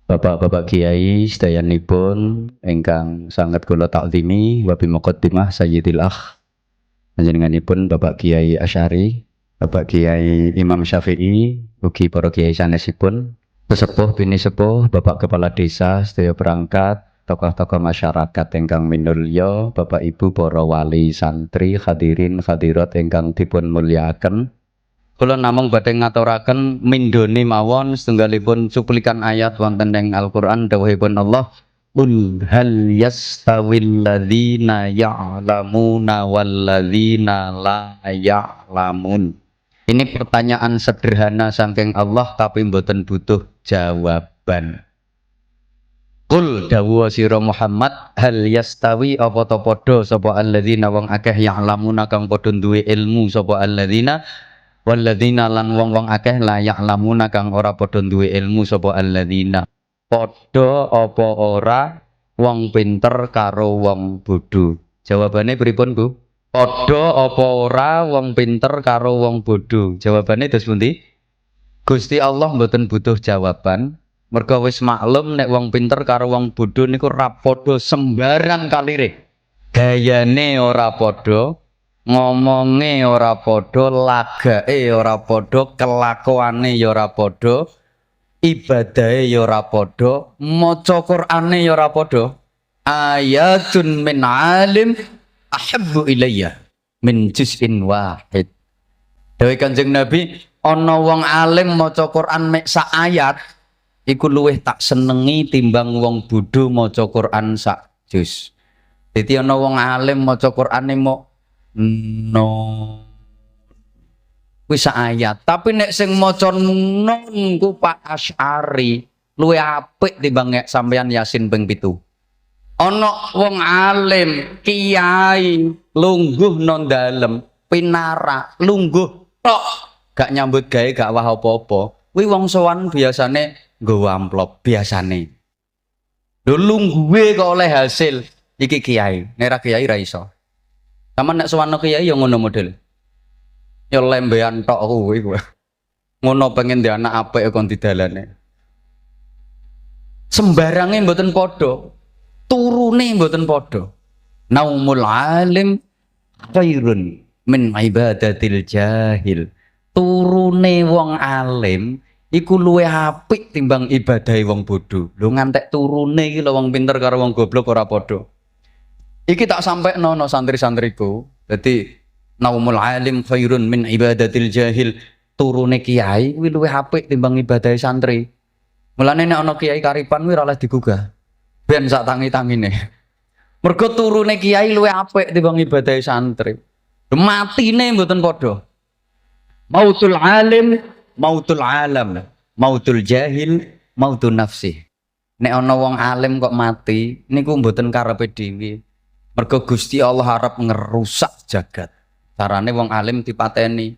Bapak-bapak kiai sedayanipun ingkang sangat kula takzimi wa bi muqaddimah Sayyidil Akh panjenenganipun Bapak Kiai Asy'ari, Bapak Kiai Imam Syafi'i, ugi para kiai sanesipun, sesepuh bini sepuh, Bapak Kepala Desa, sedaya perangkat, tokoh-tokoh masyarakat ingkang minulya, Bapak Ibu para wali santri, hadirin hadirat ingkang dipun mulyakaken. Kula namung badhe ngaturaken mindone mawon setunggalipun cuplikan ayat wonten ing Al-Qur'an dawuhipun Allah, "Qul hal yastawil ladzina ya'lamuna wal ladzina la ya'lamun." Ini pertanyaan sederhana saking Allah tapi mboten butuh jawaban. Qul dawuh sira Muhammad, hal yastawi apa ta padha sapa alladzina wong akeh ya'lamuna kang padha duwe ilmu sapa alladzina walladzina lan wong-wong akeh la ya'lamuna kang ora padha duwe ilmu sapa alladzina. Padha apa ora wong pinter karo wong bodho? Jawabane pripun, Bu? Padha apa ora wong pinter karo wong bodho? Jawabane dos pundi? Gusti Allah mboten butuh jawaban. Mergo wis maklum nek wong pinter karo wong bodho niku ora padha sembarang kalire. Gayane ora padha, ngomonge ora padha, lagake ora padha, kelakuane ya ora padha, ibadahe ya ora padha, maca Qur'ane ya ora padha. Ayatun min alim ahabbu ilayya min juz'in wahid. Dawuh Kanjeng Nabi, ana wong alim maca Qur'an mek sak ayat iku luwih tak senengi timbang wong bodho maca Qur'an sak juz. Dadi ana wong alim maca Qur'ane mok wis ayat, tapi nek sing maca nun ku Pak Asy'ari luwih apik timbang nek sampeyan Yasin ping 7. Ana wong alim kiai lungguh nang dalem pinara lungguh tok gak nyambut gawe gak wah apa-apa, kuwi wong sowan biasane nggawa amplop biasane. Lho lungguhe kok oleh hasil iki kiai, nek ra kiai ra iso. Sama nek sowan kiai ya ngono model. Ya lembean tok kuwi kuwi. Ngono pengen ndek anak apik kon didalane. Sembarange mboten padha. Turune mboten padha. Naumul alim khairun min ibadatil jahil. Turune wong alim iku luwih apik timbang ibadahe wong bodho. Lho ngantek turune iki lho wong pinter karo wong goblok ora padha. Iki tak sampai nono santri-santriku. Jadi naumul alim khairun min ibadatil jahil. Turune kiai kuwi luwih apik timbang ibadah santri. Mulane nek ana kiai karipan kuwi ora oleh digugah. Ben sak tangi-tangine. Mergo turune kiai luwih apik timbang ibadah santri. Matine mboten padha. Mautul alim, mautul alam, mautul jahil, mautun nafsi. Nek ana wong alim kok mati niku mboten karepe dhewe. Mergo Gusti Allah harap ngerusak jagat. Carane wong alim dipateni.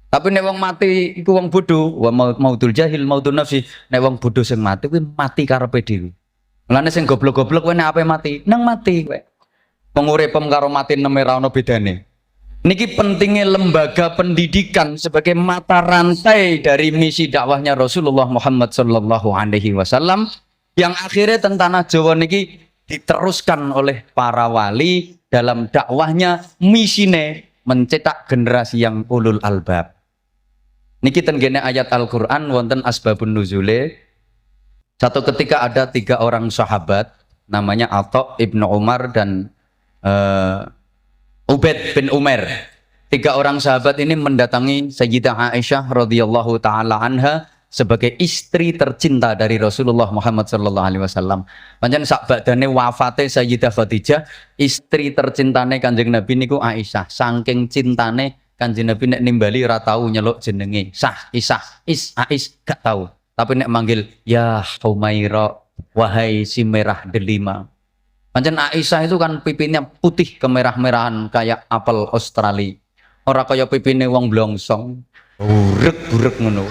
Tapi nek wong mati iku wong bodho, wa mautul jahil mautun nafsi. Nek wong bodho sing mati kuwi mati karepe dhewe. Mulane sing goblok-goblok kowe nek ape mati, nang mati kowe. Penguripem karo mati neme ra ono bedane. Niki pentingnya lembaga pendidikan sebagai mata rantai dari misi dakwahnya Rasulullah Muhammad sallallahu alaihi wasallam yang akhirnya teng tanah Jawa niki diteruskan oleh para wali dalam dakwahnya, misine mencetak generasi yang ulul albab. Niki tenggene ayat Al-Qur'an wonten asbabun nuzule. Satu ketika ada 3 orang sahabat namanya Atha ibnu Umar dan Ubaid bin Umar. 3 orang sahabat ini mendatangi Sayyidah Aisyah radhiyallahu taala anha sebagai istri tercinta dari Rasulullah Muhammad sallallahu alaihi wasallam. Pancen sak badane wafate Sayyidah Khadijah, istri tercintane Kanjeng Nabi niku Aisyah. Saking cintane Kanjeng Nabi nek nimbali ora tau nyeluk jenenge Sah, Isah, Ais gak tau. Tapi nek manggil ya Humaira, wahai si merah delima. Pancen Aisyah itu kan pipinya putih kemerah-merahan kayak apel Australia. Ora kaya pipine wong blongsong. Burek-burek ngono.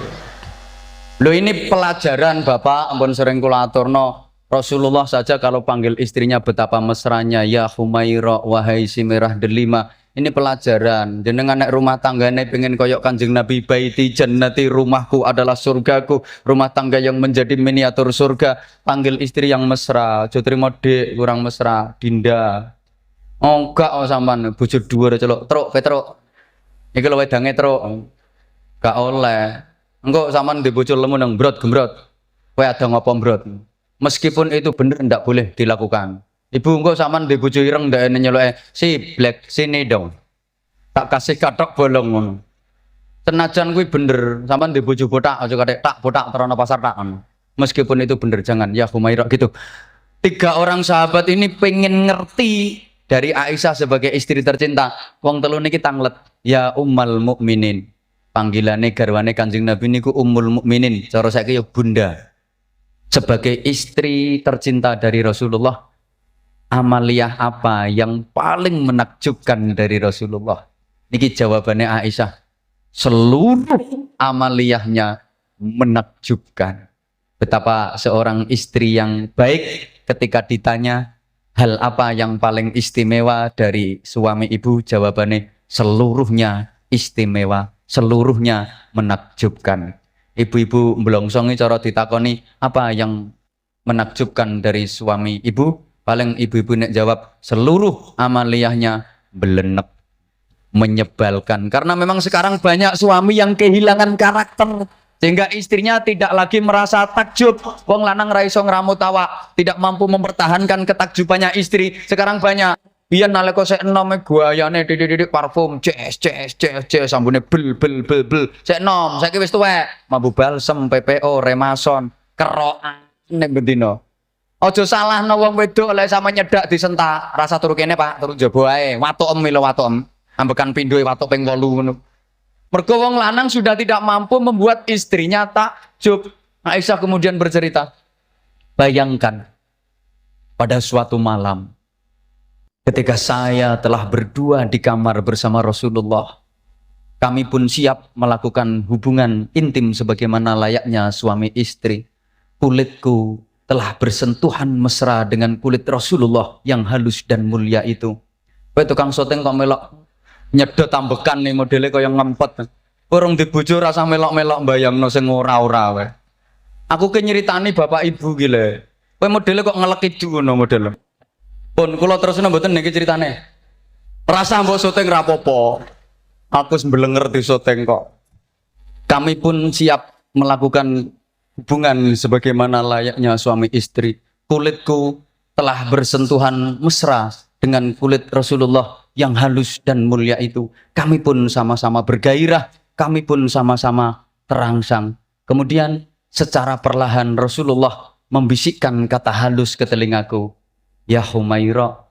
Loh ini pelajaran Bapak, ampun sering kula aturno. Rasulullah saja kalau panggil istrinya betapa mesranya, ya Humaira, wahai si merah delima. Ini pelajaran. Jenengan nek rumah tanggane pengen koyok Kanjeng Nabi, baiti jannati, rumahku adalah surgaku, rumah tangga yang menjadi miniatur surga. Panggil istri yang mesra, aja trimo dik kurang mesra, Dinda. Oh enggak, oh sampean bojo dhuwur celuk, truk Petruk. Iki lho wedange truk. Gak oleh. Engko sampean ndek bojo lemu nang brot gembrot. Kowe ada ngopo brot? Meskipun itu bener ndak boleh dilakukan. Ibu engko sampean ndek bojo ireng ndak nyeluke si black sini dong. Tak kasih katok bolong ngono. Senajan kuwi bener, sampean ndek bojo botak aja katek tak botak terono pasar tak. Meskipun itu bener jangan ya Humairah gitu. 3 orang sahabat ini pengen ngerti dari Aisyah sebagai istri tercinta. Wong telu niki tanglet, ya Ummul Mukminin. Panggilane garwane Kanjeng Nabi niku Ummul Mukminin, cara saiki ya Bunda. Sebagai istri tercinta dari Rasulullah, amaliyah apa yang paling menakjubkan dari Rasulullah? Niki jawabannya Aisyah. Seluruh amaliyahnya menakjubkan. Betapa seorang istri yang baik ketika ditanya hal apa yang paling istimewa dari suami ibu, jawabannya seluruhnya istimewa, seluruhnya menakjubkan. Ibu-ibu mbelongsongi cara ditakoni apa yang menakjubkan dari suami ibu, paling ibu-ibu nek jawab seluruh amaliyahnya belenek, menyebalkan. Karena memang sekarang banyak suami yang kehilangan karakter sehingga istrinya tidak lagi merasa takjub. Wong lanang ra iso ngramut awak, tidak mampu mempertahankan ketakjubannya istri. Sekarang banyak biyen nalika sik enom guayane didik parfum ces sambune bel sik enom saiki wis tuwek mambu balsem PPO remason kerokan nek bendina. Aja salahno wong wedok lek sama nyedak disentak rasa turu kene Pak, turu njaba ae watukem lho watukem ambekan pindho watuk ping 8 ngono. Mergo wong lanang sudah tidak mampu membuat istrinya takjub. Aisyah kemudian bercerita, bayangkan pada suatu malam ketika saya telah berdua di kamar bersama Rasulullah, kami pun siap melakukan hubungan intim sebagaimana layaknya suami istri. Kulitku telah bersentuhan mesra dengan kulit Rasulullah yang halus dan mulia itu. Kowe tukang syuting kok melok nyedot ambekan nih modelnya kaya ngempet. Orang dibojo rasa melok-melok bayangno sing ora-ora wae. Aku ke nyeritani bapak ibu gile. Kowe modelnya kok ngelekit ngono model. Pun kula terusno mboten niki ceritane. Rasa mbok syuting ra apa-apa. Aku sembelenger di syuting kok. Kami pun siap melakukan hubungan sebagaimana layaknya suami istri. Kulitku telah bersentuhan mesra dengan kulit Rasulullah yang halus dan mulia itu. Kami pun sama-sama bergairah, kami pun sama-sama terangsang. Kemudian secara perlahan Rasulullah membisikkan kata halus ke telingaku, ya Humairah,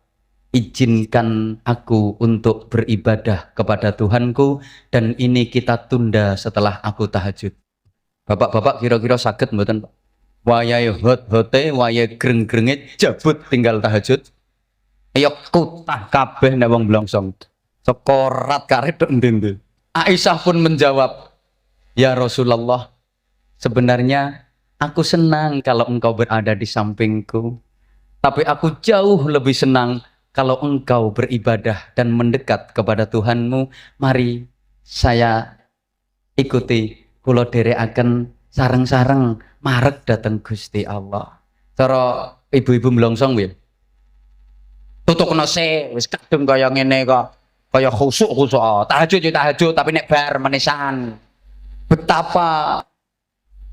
izinkan aku untuk beribadah kepada Tuhanku, dan ini kita tunda setelah aku tahajud. Bapak-bapak kira-kira sakit mboten Pak? Wayahe hot-hote, wayahe greng-grenge jabut tinggal tahajud. Ayo kutah kabeh nek wong blongsong. Sekorat karet ndende. Aisyah pun menjawab, ya Rasulullah, sebenarnya aku senang kalau engkau berada di sampingku. Tapi aku jauh lebih senang kalau engkau beribadah dan mendekat kepada Tuhanmu. Mari saya ikuti, kula dherekaken sareng-sareng marek dateng Gusti Allah. Cara ibu-ibu mlongsong nggih. Tutukno se wis kadung kaya ngene kok. Kaya khusuk. Tahajud ya tahajud tapi nek bar menisan. Betapa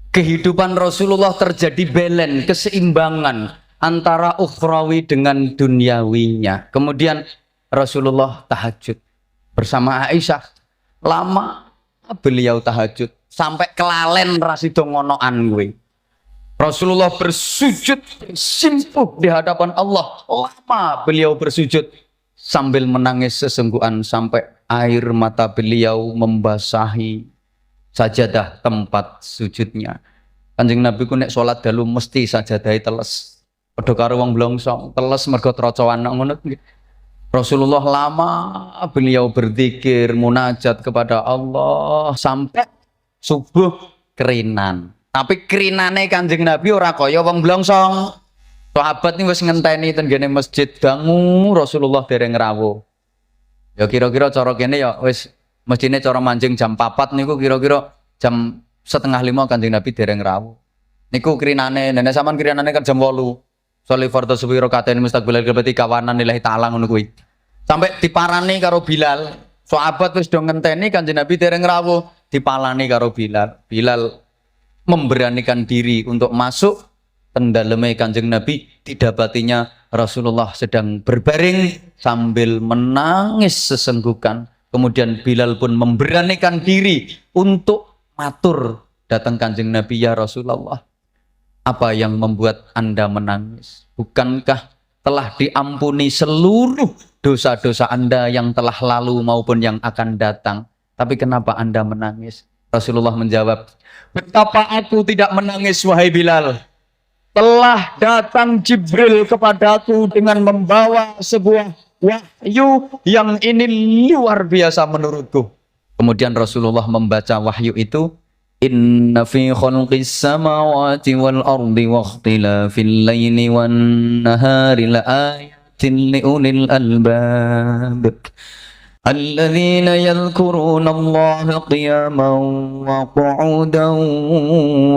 kehidupan Rasulullah terjadi balance, keseimbangan antara ukhrawi dengan duniawinya. Kemudian Rasulullah tahajud bersama Aisyah. Lama beliau tahajud sampai kelalen rasido ngonoan gue. Rasulullah bersujud simpuh di hadapan Allah. Lama beliau bersujud sambil menangis sesungguhan sampai air mata beliau membasahi sajadah tempat sujudnya. Kanjeng Nabi ku nek salat dalu mesti sajadahe teles. Padha karo wong blongsong, teles mergo trocoan ngono. Rasulullah lama beliau berzikir, munajat kepada Allah sampai subuh kerinan. Tapi kerinane Kanjeng Nabi ora kaya wong blongsong. Sahabat ini wis ngenteni ten gene masjid dangu Rasulullah dereng rawuh. Ya kira-kira cara kene ya wis mestine cara mancing jam 4 niku kira-kira jam setengah 5 Kanjeng Nabi dereng rawuh. Niku kirinane nenek sampean kirinane kan jam 8. Sholli fardhu subhi rakaatain mustaqbilal qiblati kawanan lillahi ta'ala ngono kuwi. Sampai diparani karo Bilal. Sahabat wis do ngenteni Kanjeng Nabi dereng rawuh, dipalani karo Bilal. Bilal memberanikan diri untuk masuk tendaleme Kanjeng Nabi, didapatinya Rasulullah sedang berbaring sambil menangis sesenggukan. Kemudian Bilal pun memberanikan diri untuk matur datang Kanjeng Nabi, ya Rasulullah, apa yang membuat Anda menangis? Bukankah telah diampuni seluruh dosa-dosa Anda yang telah lalu maupun yang akan datang? Tapi kenapa Anda menangis? Rasulullah menjawab, betapa aku tidak menangis wahai Bilal. Telah datang Jibril kepadaku dengan membawa sebuah wahyu yang ini luar biasa menurutku. Kemudian Rasulullah membaca wahyu itu, inna fi khalqis samawati wal ardi wa ikhtilafil laili wan nahari la ayatin li ulil albab. الذين يذكرون الله قياما وقعودا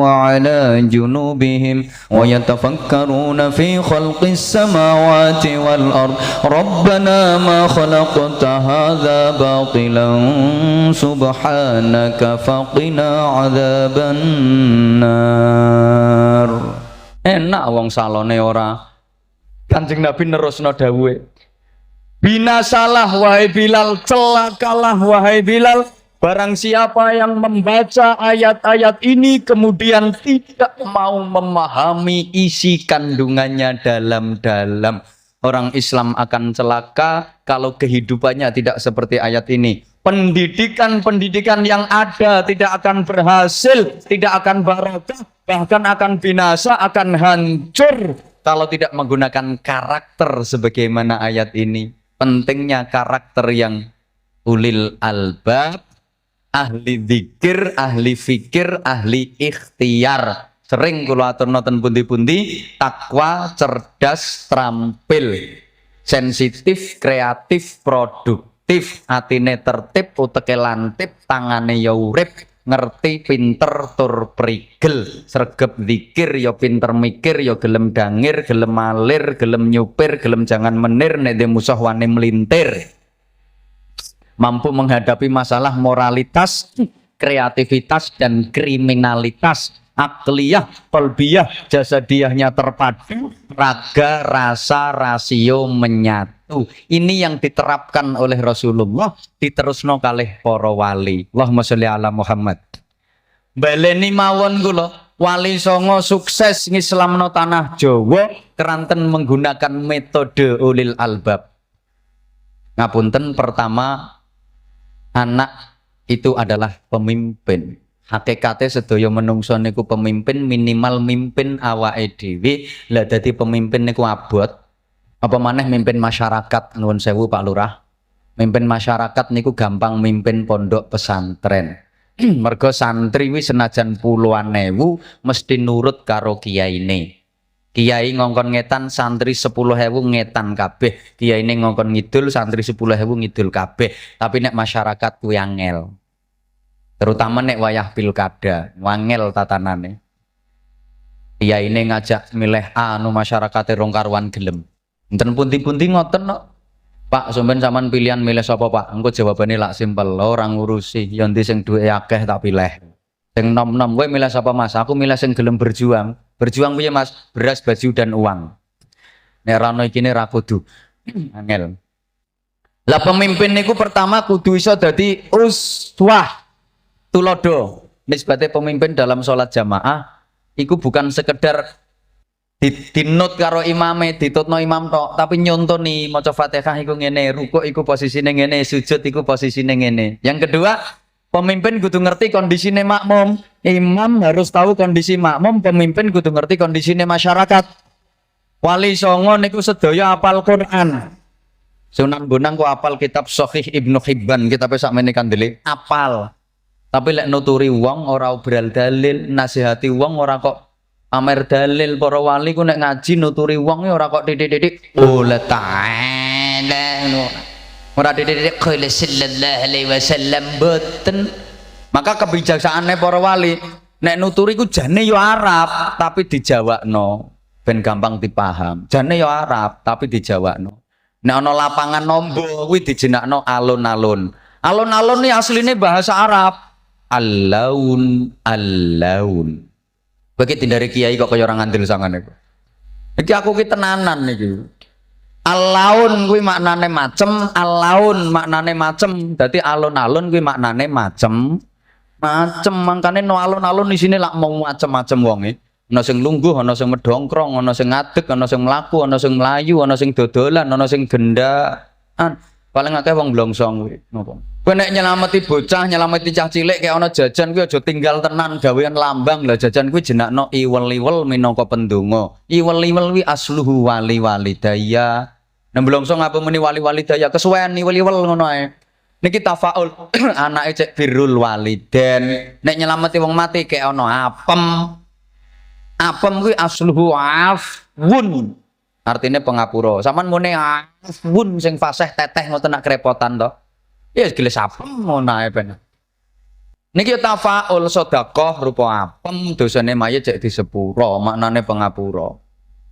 وعلى جنوبهم ويتفكرون في خلق السماوات والأرض ربنا ما خلقت هذا باطلا سبحانك فقنا عذاب النار. Enak wong salone ora. Kanjeng Nabi nerusno dawuhe, binasalah wahai Bilal, celakalah wahai Bilal, barang siapa yang membaca ayat-ayat ini kemudian tidak mau memahami isi kandungannya dalam-dalam. Orang Islam akan celaka kalau kehidupannya tidak seperti ayat ini. Pendidikan-pendidikan yang ada tidak akan berhasil, tidak akan barokah, bahkan akan binasa, akan hancur kalau tidak menggunakan karakter sebagaimana ayat ini. Pentingnya karakter yang ulil albab, ahli dzikir, ahli fikir, ahli ikhtiar. Sering kula aturna ten pundi-pundi, takwa, cerdas, terampil, sensitif, kreatif, produktif, atine tertib, uteke lantip, tangane ya urip, ngerti, pinter, tur prigel, sregep zikir, ya pinter mikir, ya gelem dangir, gelem malir, gelem nyupir, gelem jangan menir, nek de musuh wani melintir. Mampu menghadapi masalah moralitas, kreativitas, dan kriminalitas. Akliyah, kolbiyah, jasadiyahnya terpadu, raga, rasa, rasio menyatu. Ini yang diterapkan oleh Rasulullah, diterusno kalih para wali. Allahumma sholli ala Muhammad. Baleni mawon kula, wali songo sukses ngislamno tanah Jawa keranten menggunakan metode ulil albab. Ngapunten, pertama, anak itu adalah pemimpin. Hakikate sedaya menungso niku pemimpin, minimal mimpin awake dhewe. Lah dadi pemimpin niku abot. Apa maneh mimpin masyarakat, nuwun sewu Pak Lurah. Mimpin masyarakat niku gampang mimpin pondok pesantren. Mergo santri wis senajan puluhan ewu mesti nurut karo kiyaine. Kiai ngongkon ngetan, santri 10.000 ngetan kabeh. Kiyaine ngongkon ngidul, santri 10.000 ngidul kabeh. Tapi nek masyarakat kuwi angel. Terutama nek wayah pilkada, wangel tatanane. Kiyaine ngajak milih anu masyarakate rong karuan gelem. Enten pundi-pundi ngoten kok. Pak, sampean sampean pilihan milih sapa, Pak? Engko jawabane lak simpel, ora ngurusi. Ya endi sing duwe akeh tak pilih. Sing nom-nom kowe milih sapa, Mas? Aku milih sing gelem berjuang. Berjuang piye, Mas? Beras, baju dan uang. Nek ra ono ikine ra kudu. Angel. Lah pemimpin niku pertama kudu iso dadi uswah. Tulodo. Nisbate pemimpin dalam sholat jamaah iku bukan sekedar dinut karo imame, ditutno imam tok, tapi nyontoni maca Fatihah iku ngene, rukuk iku posisine ngene, sujud iku posisine ngene. Yang kedua, pemimpin kudu ngerti kondisine makmum. Imam harus tahu kondisi makmum, pemimpin kudu ngerti kondisine masyarakat. Wali songo niku sedaya apal Quran. Sunan Bonang ku apal kitab Shahih Ibnu Hibban, kitabe sakmene kandele apal. Tapi lek nuturi wong ora obral dalil, nasihati wong ora kok pamer dalil. Para wali ku nek ngaji nuturi wong ora kok titik-titik. Oh la ta'ala. Ora dididik qala sallallahu alaihi wasallam boten. Maka kebijaksanaane para wali nek nuturi ku jane yo Arab tapi dijawakno ben gampang dipaham. Jane yo Arab tapi dijawakno. Nek ana lapangan nombo kuwi dijenakno alun-alun. Alun-alun iki asline bahasa Arab. Al-laun, al-laun. Bagi tindari kiai kok kaya ora ngandel sangane. Iki aku ki tenanan niki. Al-laun kuwi maknane macem, al-laun maknane macem. Dadi alun-alun kuwi maknane macem. Macem mangkane no alun-alun di sini lak mau macem-macem wonge. Ana sing lungguh, ana sing medhongkrong, ana sing ngadeg, ana sing mlaku, ana sing mlayu, ana sing dodolan, ana sing gendaan. Paling akeh wong blongsong kuwi. Napa? Kowe nek nyelameti bocah, nyelameti cah cilik kayak ana jajan kuwi aja tinggal tenan gawean lambang. Lah jajan kuwi jenakno iwel-iwel minangka pendonga. Iwel-iwel kuwi asluhu wali walidaya. Nek blongsong apa muni wali walidaya kesuwen iwel-iwel ngono ae. Niki tafaul anake cek birrul waliden. Nek nyelameti wong mati kayak ana apem. Apem kuwi asluhu afwun. Artinya pengapura. Saman muni afwun sing fasih teteh ngoten nak kerepotan to. Ya gelis apem ngono ae ben. Niki tafaul sedekah rupa apem dosane mayit cek disepura, maknane pengapura.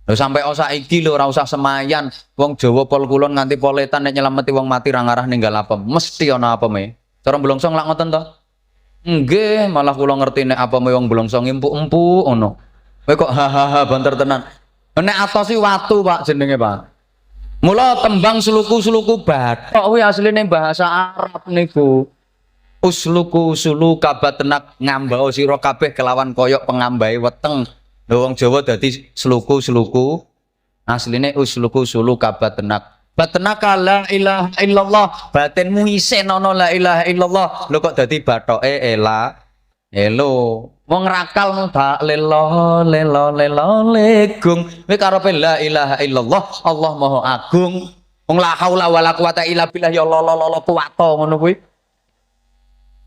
Lho sampai saiki lho ora usah semayan. Wong Jawa pol kulon nganti poletan nek nyelameti wong mati ra ngarah ninggal apem. Mesti ana apeme. Cara blongsong lak ngoten to? Nggih, malah kula ngerti nek apeme wong blongsong empuk-empuk ngono. Kowe kok hahaha banter tenan. Nek atos iki watu, Pak, jenenge, Pak. Mula tembang suluku-suluku bathok kuwi asline bahasa Arab niku. Usluku suluka batnak ngambao sira kabeh kelawan koyok pengambahe weteng. Lho wong Jawa dadi sluku-sluku. Asline usluku suluka batnak. Batnak la ilaha illallah. Batinmu isen ana la ilaha illallah. Lho kok dadi bathoke ela. Elo. Wong rakal tak lelo legung. Kowe karepe la ilaha illallah, Allah Maha Agung. Wong la haula wala quwata illa billah ya Allah kuwato ngono kuwi.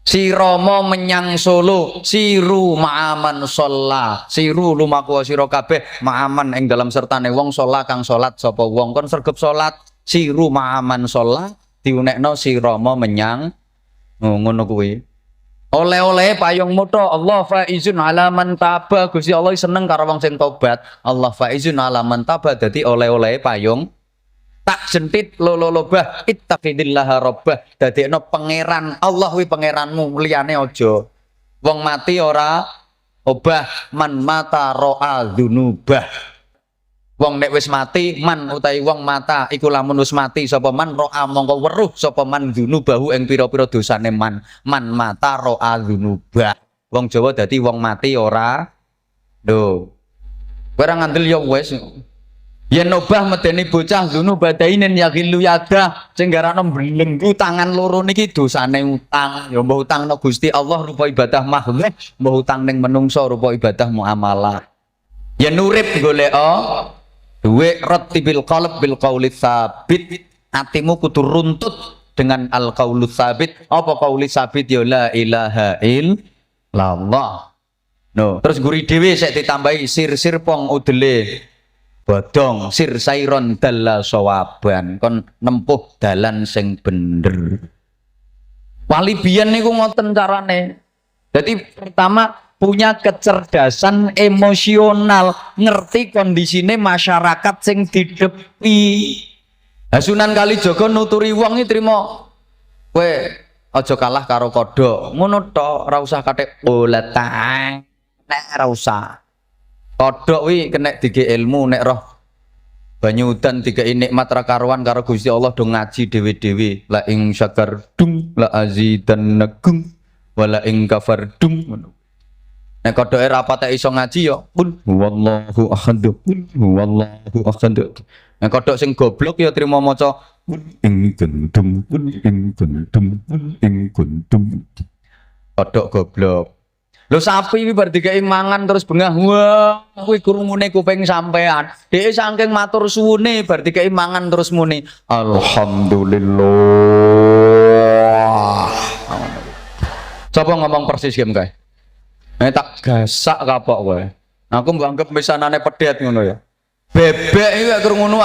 Si Rama menyang Solo, siru ma'aman sholla. Siru lumaku sira kabeh ma'aman ing dalam sertane wong sholla kang salat sapa wong kon sregep salat. Siru ma'aman sholla diunekno si Rama menyang ngono kuwi. Oleh-oleh payung moto Allah faizun ala man taba. Gusti Allah seneng karo wong sing tobat. Allah faizun ala man taba dadi oleh-oleh payung tak jentit lolobah ittaqidillaha rabbah. Dadekno pangeran Allah kuwi pangeranmu liyane aja. Wong mati ora obah man mata ro'a dzunubah. Wong nek wis mati man utawi wong mata iku lamun wis mati sapa man ro'a mongko weruh sapa man dzunubahu ing pira-pira dosane man mata ro'a dzunubah. Wong Jawa dadi wong mati ora lho. Kowe ora ngandel ya wis. Yen obah medeni bocah dzunubadainen ya gilu yada sing garane mblenggu tangan loro niki dosane utang. Ya mbah utangno Gusti Allah rupa ibadah mahdhah, mbah utang ning menungso rupa ibadah muamalah. Yen urip golek duwe rattibil qalb bil qauli tsabit. Atimu kudu runtut dengan al qaulu tsabit. Apa qauli tsabit ya la ilaha illallah. No, terus guri dhewe sik ditambahi sir-sir pong udele bodong sir sairon dalla sawaban kon nempuh dalan sing bener. Wali biyen niku ngoten carane. Jadi pertama punya kecerdasan emosional, ngerti kondisine masyarakat sing didepi. Sunan Kalijaga nuturi wong iki trimo. Kowe aja kalah karo kodhok. Ngono tok, ora usah kathek boletang. Nek ora usah. Kodhok kuwi kena dige ilmu nek roh banyu udan dikai nikmat ra karuan karo Gusti Allah do ngaji dhewe-dhewe. La ing syakardum la azidannakum wala ing kafardum. Nek kodhoke rapate iso ngaji ya pun wallahu ahad pun wallahu ahad. Nek kodhok sing goblok ya trimo maca ing kuntum pun ing kuntum pun ing kuntum. Kodhok goblok. Lho sapi iki bar dikai mangan terus bengah. Wah, kuwi krungune kuping sampean. Dhek saking matur suwune bar dikai mangan terus muni alhamdulillah. Coba ngomong persis game kae. Tak gasak kapok kowe. Aku mbok anggap misanane pedet ngono ya. Bebek iki krungu ngono.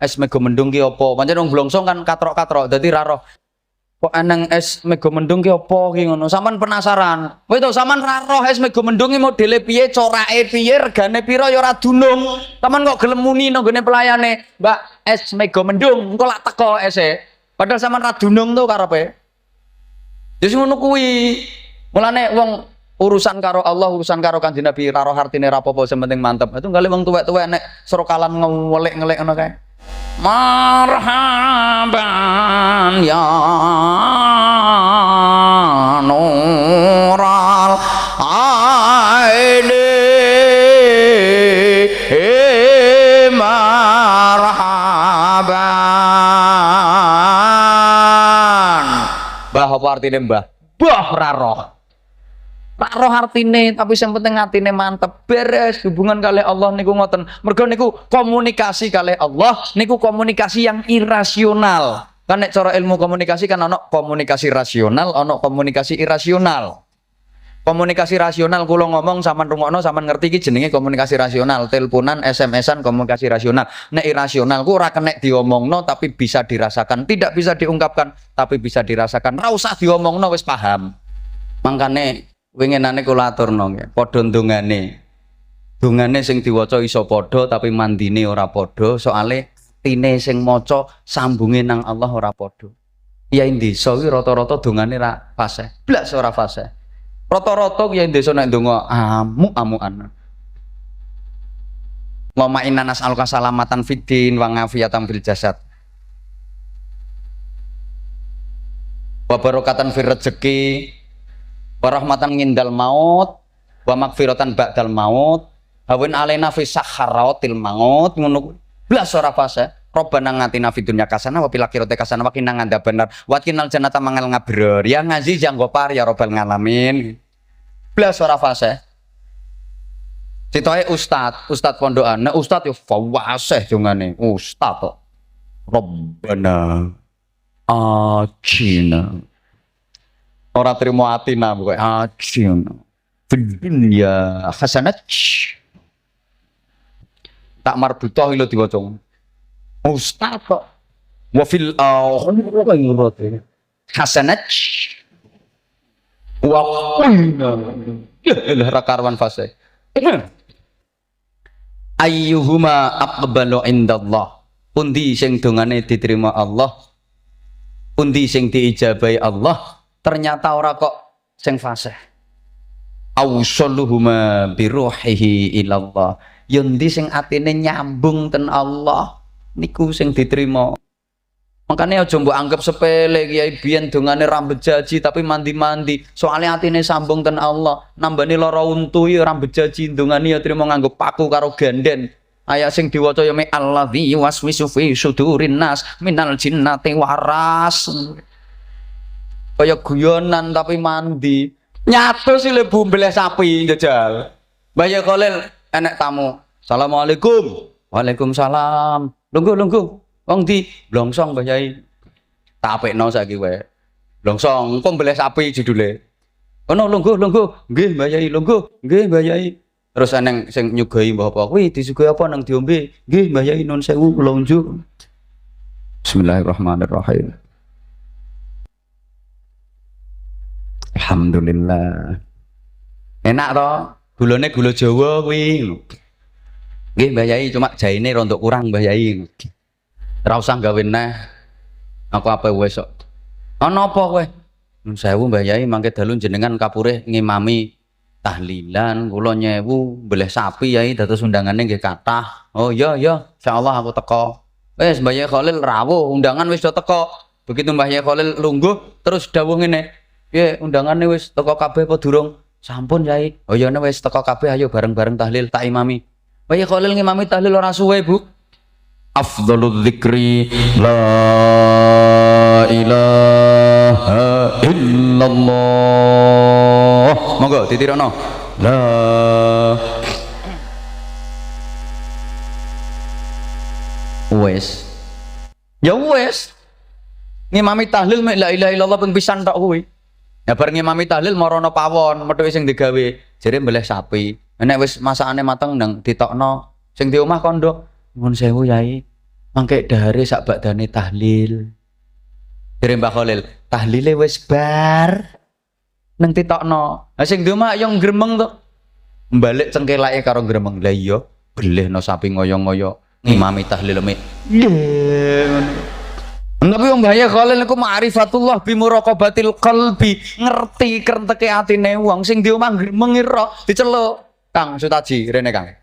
es mego mendung ki apa. Pancen wong blongsong kan katrok-katrok dadi ra roh. Kok eneng es mego mendung ki apa ki ngono. Sampeyan penasaran. Kowe to sampeyan ra roh es mego mendung ki modele piye, corake piye, regane pira ya ora dunung. Sampeyan kok gelem muni nang gone pelayane, "Mbak, es mego mendung, engko lak teko ese." Padahal sampeyan ra dunung to karepe. Wis ngono kuwi. Mulane wong urusan karo Allah, urusan karo Kanjeng Nabi ra roh artine ra apa-apa, sing penting mantep. Itu kali wong tuwek-tuwek nek serokalan ngewelik-ngelik ngono kae. Marhaban ya nural aini marhaban. Mbah apa artine mbah? Mbah ra roh. Tak roh artine, tapi yang penting atine mantep, beres hubungan kali Allah niku ngoten. Mergo niku komunikasi kali Allah, niku komunikasi yang irasional. Kan nek cara ilmu komunikasi kan ono komunikasi rasional, ono komunikasi irasional. Komunikasi rasional kula ngomong sampean rungokno sampean ngerti iki jenenge komunikasi rasional, teleponan, SMS-an komunikasi rasional. Nek irasional ku ora kenek diomongno tapi bisa dirasakan, tidak bisa diungkapkan tapi bisa dirasakan. Ora usah diomongno wis paham. Mangkane winginane kula aturno nggih, padha ndongane. Dongane sing diwaca iso padha tapi mandine ora padha, soale tine sing maca sambunge nang Allah ora padha. Kiai desa kuwi rata-rata dongane ra fasih, blas ora fasih. Rata-rata kiai desa nek ndonga amuk-amukan. Wa ma'inna nas'aluka salamatan fid din wa ngafiyatan fil jasad. Wa barakatan fir rezeki. Warahmatan ngindal maut, wa magfiratan ba'dal maut, hawin alaina fi sakharatil maut, ngono blas ora fase. Robbana ngatina fid dunya kasana wa fil akhirati kasana wa qina adzabannar wa qinal jannata mangal ngabrar ya ngazi jang gopar ya robbal ngalamin. Blas ora fase. Citoke ustad pondokan, nek ustad yo fawaseh dongane. Ustad kok. Robbana atina ora terima atina pokoke ajin dunya hasanat tak marbutoh lho diwaca ustaz kok wa fil akhirati hasanat wa qina ra karwan fase ayyuhuma aqbalu indallah, pundi sing dongane diterima Allah, pundi sing diijabahi Allah. Ternyata ora kok sing fasih. Ausalluhuma biruhihi ilallah. Yundi sing atine nyambung ten Allah niku sing diterima. Makanya aja mbok anggap sepele kiai biyen dongane rambut jaji tapi mandi-mandi. Soalnya atine sambung ten Allah. Nambani lara untu ya rambut jaji dongane ya trimo nganggo paku karo ganden. Ayat sing diwaca ya me allazi waswisu fi sudurin nas minal jinnati waras. Kaya guyonan tapi mandi. Nyatu sih lebu mbeleh sapi jajal. Mbah Khalil enek tamu. Assalamualaikum. Waalaikumsalam. Lungguh. Wong di blongsong Mbah Yai. Tak apikno saiki wae. Blongsong engko mbeleh sapi judule. Ono lungguh. Nggih Mbah Yai, lungguh. Nggih Mbah Yai. Terus eneng sing nyuguhi mbah apa? Kuwi disuguhi apa nang diombe? Nggih Mbah Yai nun sewu kula unjuk. Bismillahirrahmanirrahim. Alhamdulillah. Enak toh? Gulane gula Jawa kuwi. Nggih Mbah Yai, cuma jaine rontok kurang Mbah Yai. Ora usah gawe neh. Aku apa wis kok. Ana apa kowe? Nun sewu Mbah Yai mangke dalu jenengan kapurih ngimami tahlilan, kula nyewu mbeleh sapi Yai dados undangane nggih kathah. Oh iya, insyaallah aku teko. Wis Mbah Yai Khalil rawuh, undangan wis do teko. Begitu Mbah Yai Khalil lungguh terus dawuh ngene. Piye undangane wis teko kabeh apa durung? Sampun Yai. Oh ya wis teko kabeh ayo bareng-bareng tahlil tak imami. Mbah Yai Khalil ngimami tahlil ora suwe, Bu. Afdhalul dzikri la ilaha illallah. Monggo ditirono. La wis. Ya wis. Ngimami tahlil mek la ilaha illallah ping pisan tok kuwi. Ya bareng ngimami tahlil marono pawon, methuke sing digawe, jere mbeleh sapi. Nek wis masakane mateng ndang ditokno, sing di omah kondo, nuwun sewu Yai. Mangke dahare sak badane tahlil. Jare Mbah Khalil, tahlile wis bar. Nang titokno. Lah sing ndoma yo gremeng to. Mbalik cengkelake karo gremeng. Lah iya, belehno sapi ngoyo-ngoyo ngimami tahlil me. Tapi wong Mbah Khalil niku ma'rifatullah bi muraqabatil qalbi, ngerti krenteke atine wong sing di omah gremeng ira diceluk. Kang Sutaji rene Kang.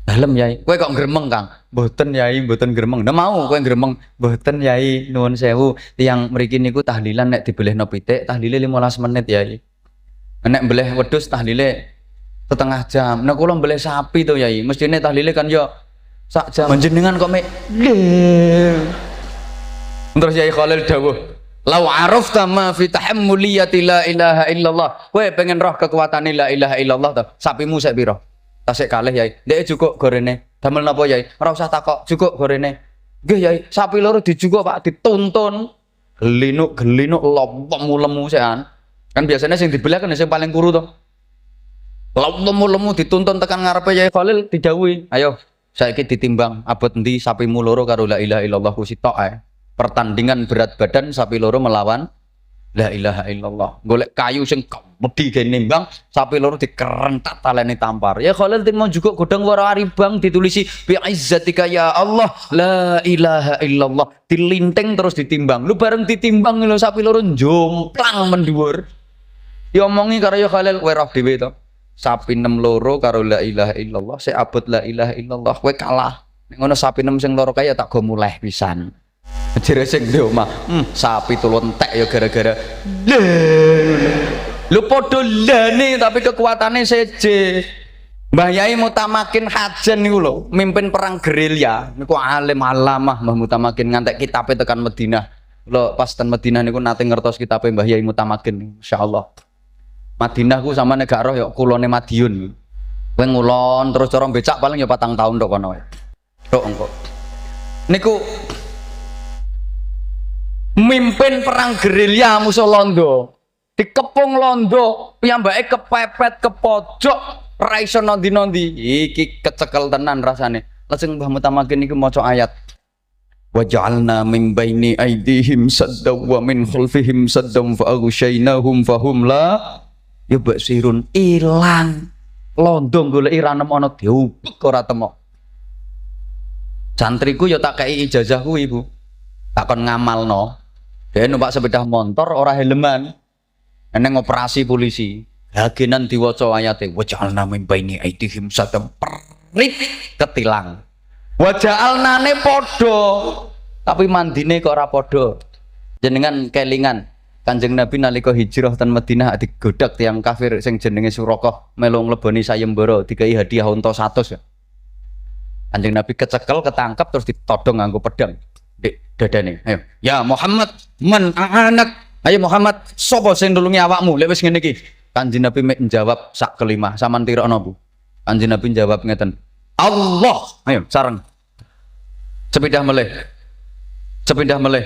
Dalem Yai, kowe kok gremeng Kang? Mboten Yai, mboten gremeng. Nah mau kowe gremeng, mboten Yai, nuwun sewu. Tiyang mriki niku tahlilan nek dibelehno pitik, tahlile 15 menit Yai. Nek mbeleh wedhus tahlile setengah jam. Nek kula mbeleh sapi to Yai, mestine tahlile kan yo sak jam. Panjenengan kok mek terus Yai Khalil dawuh, "Lau arafta ma fi tahammuliyati la ilaha illallah." Kowe pengen roh kekuatane la ilaha illallah to. Sapimu sik pira? Tasik kalih Yai. Ndek cukup gorene. Damel napa Yai? Ora usah takok, cukup gorene. Nggih Yai, sapi loro dijukuk Pak, dituntun. Gelinuk lemu sean. Kan biasanya sing dibelah kan sing paling kuru to. Lemu dituntun tekan ngarepe Yai Khalil didhawuhi, "Ayo, saiki ditimbang abot endi sapimu loro karo la ilaha illallah ku sitok ae." Pertandingan berat badan sapi loro melawan la ilaha illallah. Golek kayu sing wedi ge nimbang, sapi loro dikerentak talene tampar. Ya Khalil mau juga godhong wara aribang ditulisi bi izzatika ya Allah la ilaha illallah. Dilinting terus ditimbang. Lu bareng ditimbang lho sapi loro jomplang mendhuwur. Diomongi karo ya Khalil, kowe roh dhewe to. Sapi 6 loro karo la ilaha illallah, sik abot la ilaha illallah kowe kalah. Nek ngono sapi 6 sing loro kaya tak go muleh pisan. Jere sing ndek omah, sapi telu entek ya gara-gara lho padha lane tapi kekuatane seje. Mbah Yai Mutamakin Hajan niku lho, mimpin perang gerilya niku alim alamah Mbah Mutamakin ngantek kitabe tekan Madinah. Lho pas ten Madinah niku nate ngertos kitabe Mbah Yai Mutamakin insyaallah. Madinah ku samane gak roh ya kulone Madiun. Kowe ngulon terus cara becak paling ya 4 tahun tok kono wae. Tok engko. Niku mimpin perang gerilya musuh Londo, dikepung Londo, piyambake kepepet ke pojok, ra iso nondi-nondi. Iki kecekel tenan rasane. Lajeng Mbah Mutamakin niku maca ayat. Wa ja'alna min baini aydihim saddaw wa min khalfihim saddam fa aghshaynahum fahum la yubsirun. Ilang. Londo goleki ra nemu ana diubek ora temu. Santriku ya tak kei ijazah kuwi, Bu. Takon ngamalno. Dia numpak sepeda motor ora helman. Eneng operasi polisi. Hagenan diwaca ayate wa ja'alna min baini aydihim sadam perit ketilang. Wa ja'alnane padha tapi mandine kok ora padha. Jenengan kelingan Kanjeng Nabi nalika hijrah ten Madinah digodak tiyang kafir sing jenenge Surakoh melu ngleboni sayembara dikai hadiah unta 100 ya. Kanjeng Nabi kecekel ketangkep terus ditodong nganggo pedang. Dek dadane. Ayo, ya Muhammad, man anak. Ayo Muhammad, sapa sing nulungi awakmu? Lek wis ngene iki. Kanjeng Nabi mek njawab sak kelima, sampean tirokno Bu. Kanjeng Nabi jawab ngeten. Allah. Ayo sareng. Sepindah meleh. Sepindah meleh.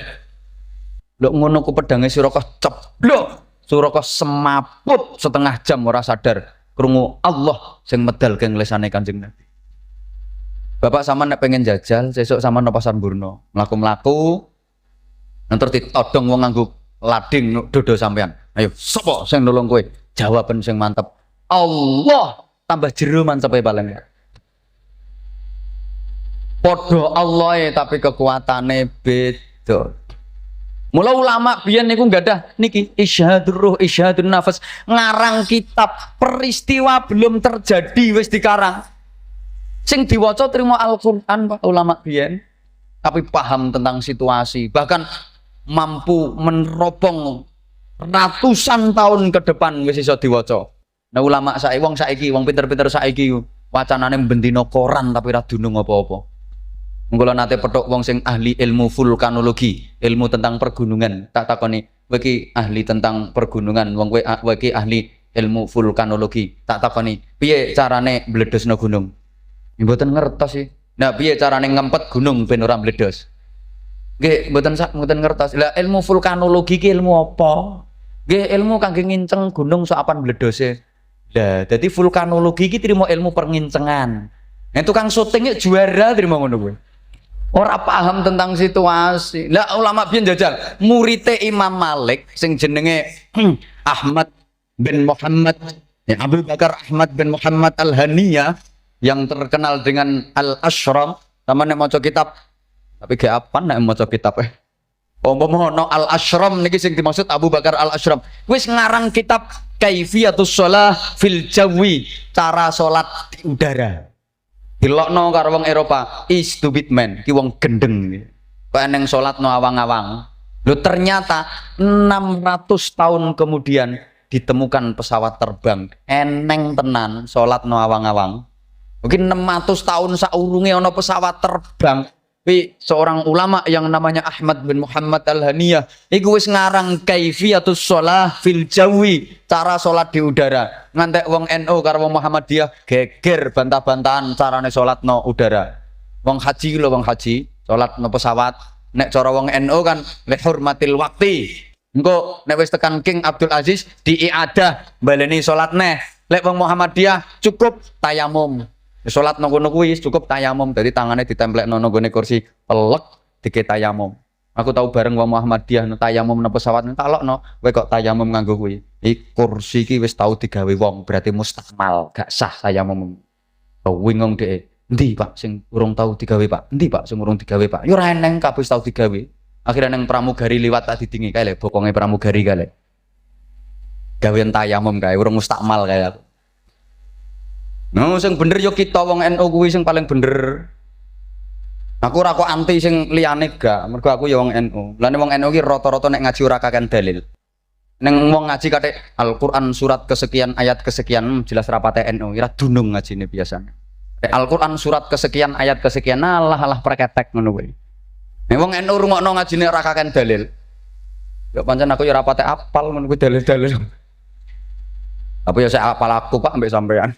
Lho ngono ku pedange Surakoh ceblok. Surakoh semaput setengah jam ora sadar. Krungu Allah sing medal ke nglesane Kanjeng Nabi. Bapak sama nek pengen jajal, sesuk sama no pasar Burno, mlaku-mlaku, nanti ditodong wong nganggo lading dodo sampean. Ayo, sapa sing nolong kowe? Jawaban sing mantep. Allah tambah jero mantepe paling. Padha Allah tapi kekuatane beda. Mula ulama biyen niku gadah niki isyahadur ruh, isyahadun nafas, ngarang kitab peristiwa belum terjadi wis dikarang. Sing diwaca terima Al-Qur'an Pak ulama biyen tapi paham tentang situasi bahkan mampu meneropong ratusan tahun ke depan wis iso diwaca. Nah ulama saiki wong pinter-pinter saiki wacanane mbendina koran tapi ra dunung apa-apa. Mengko nate petuk wong sing ahli ilmu vulkanologi, ilmu tentang pergunungan, tak takoni kowe iki ahli tentang pergunungan, wong kowe iki ahli ilmu vulkanologi, tak takoni piye carane mbledosno gunung? Mboten ngertos sih. Nah, piye carane ngempet gunung ben ora meledos? Nggih, mboten ngertos. Lah ilmu vulkanologi ki ilmu apa? Nggih, ilmu kangge nginceng gunung soapan mledose. Lah, dadi vulkanologi ki trimo ilmu perngincengan. Nek tukang syuting juara trimo ngono kuwi. Ora paham tentang situasi. Lah ulama biyen jajal, murite Imam Malik sing jenenge Ahmad bin Muhammad, ya, Abu Bakar Ahmad bin Muhammad Al-Haniyah yang terkenal dengan Al-Ashram. Sama nek maca kitab, tapi gak apa nek maca kitab umpama ono Al-Ashram niki sing dimaksud Abu Bakar Al-Ashram. Wis ngarang kitab Kaifiyatus Shalah fil Jawi, cara salat di udara. Dilokno karo wong Eropa, is stupid man, ki wong gendeng. Kok eneng salatno awang-awang. Lho ternyata 600 tahun kemudian ditemukan pesawat terbang. Eneng tenan salatno awang-awang. Mungkin 600 tahun saurunge ana pesawat terbang. Tapi seorang ulama yang namanya Ahmad bin Muhammad Al-Haniyah iku wis ngarang Kaifiyatus Shalah fil Jawi, cara salat di udara. Ngantek wong NU karo wong Muhammadiyah geger bantah-bantahan carane salatno udara. Wong haji lho, wong haji salatno pesawat. Nek cara wong NU kan li hurmatil waqti. Engko nek wis tekan King Abdul Aziz diiadah baleni salat neh. Lek wong Muhammadiyah cukup tayamum. Salat nang kono kuwi cukup tayamum, dadi tangane ditemplekno nang gone kursi, pelek dike tayamum. Aku tahu bareng wong Muhammadiyah tayamum nang pesawat talokno, kowe kok tayamum nganggo kuwi. Iki kursi iki wis tau digawe wong, berarti mustakmal, gak sah tayamum. Wingung dhek. Endi Pak sing urung tau digawe Pak? Endi Pak sing urung digawe Pak? Yo ora eneng kabeh tau digawe. Akhirnya nang pramugari liwat tak didingi kae lek bokonge pramugari kae lek. Gawean tayamum kae urung mustakmal kae aku. No, sing bener yo kita wong NU kuwi sing paling bener. Aku ora kok anti sing liyane gak, mergo aku ya wong NU. Lah nek wong NU ki rata-rata nek ngaji ora kakean dalil. Neng wong ngaji kate Al-Qur'an surat kesekian ayat kesekian jelas rapate NU, ora dunung ngajine biasane. Al-Qur'an surat kesekian ayat kesekian alah preketek ngono kuwi. Nek wong NU rungokno ngajine ora kakean dalil. Ya pancen aku ya rapate apal ngono kuwi dalil-dalil. Apa ya saya apal aku Pak mbek sampean.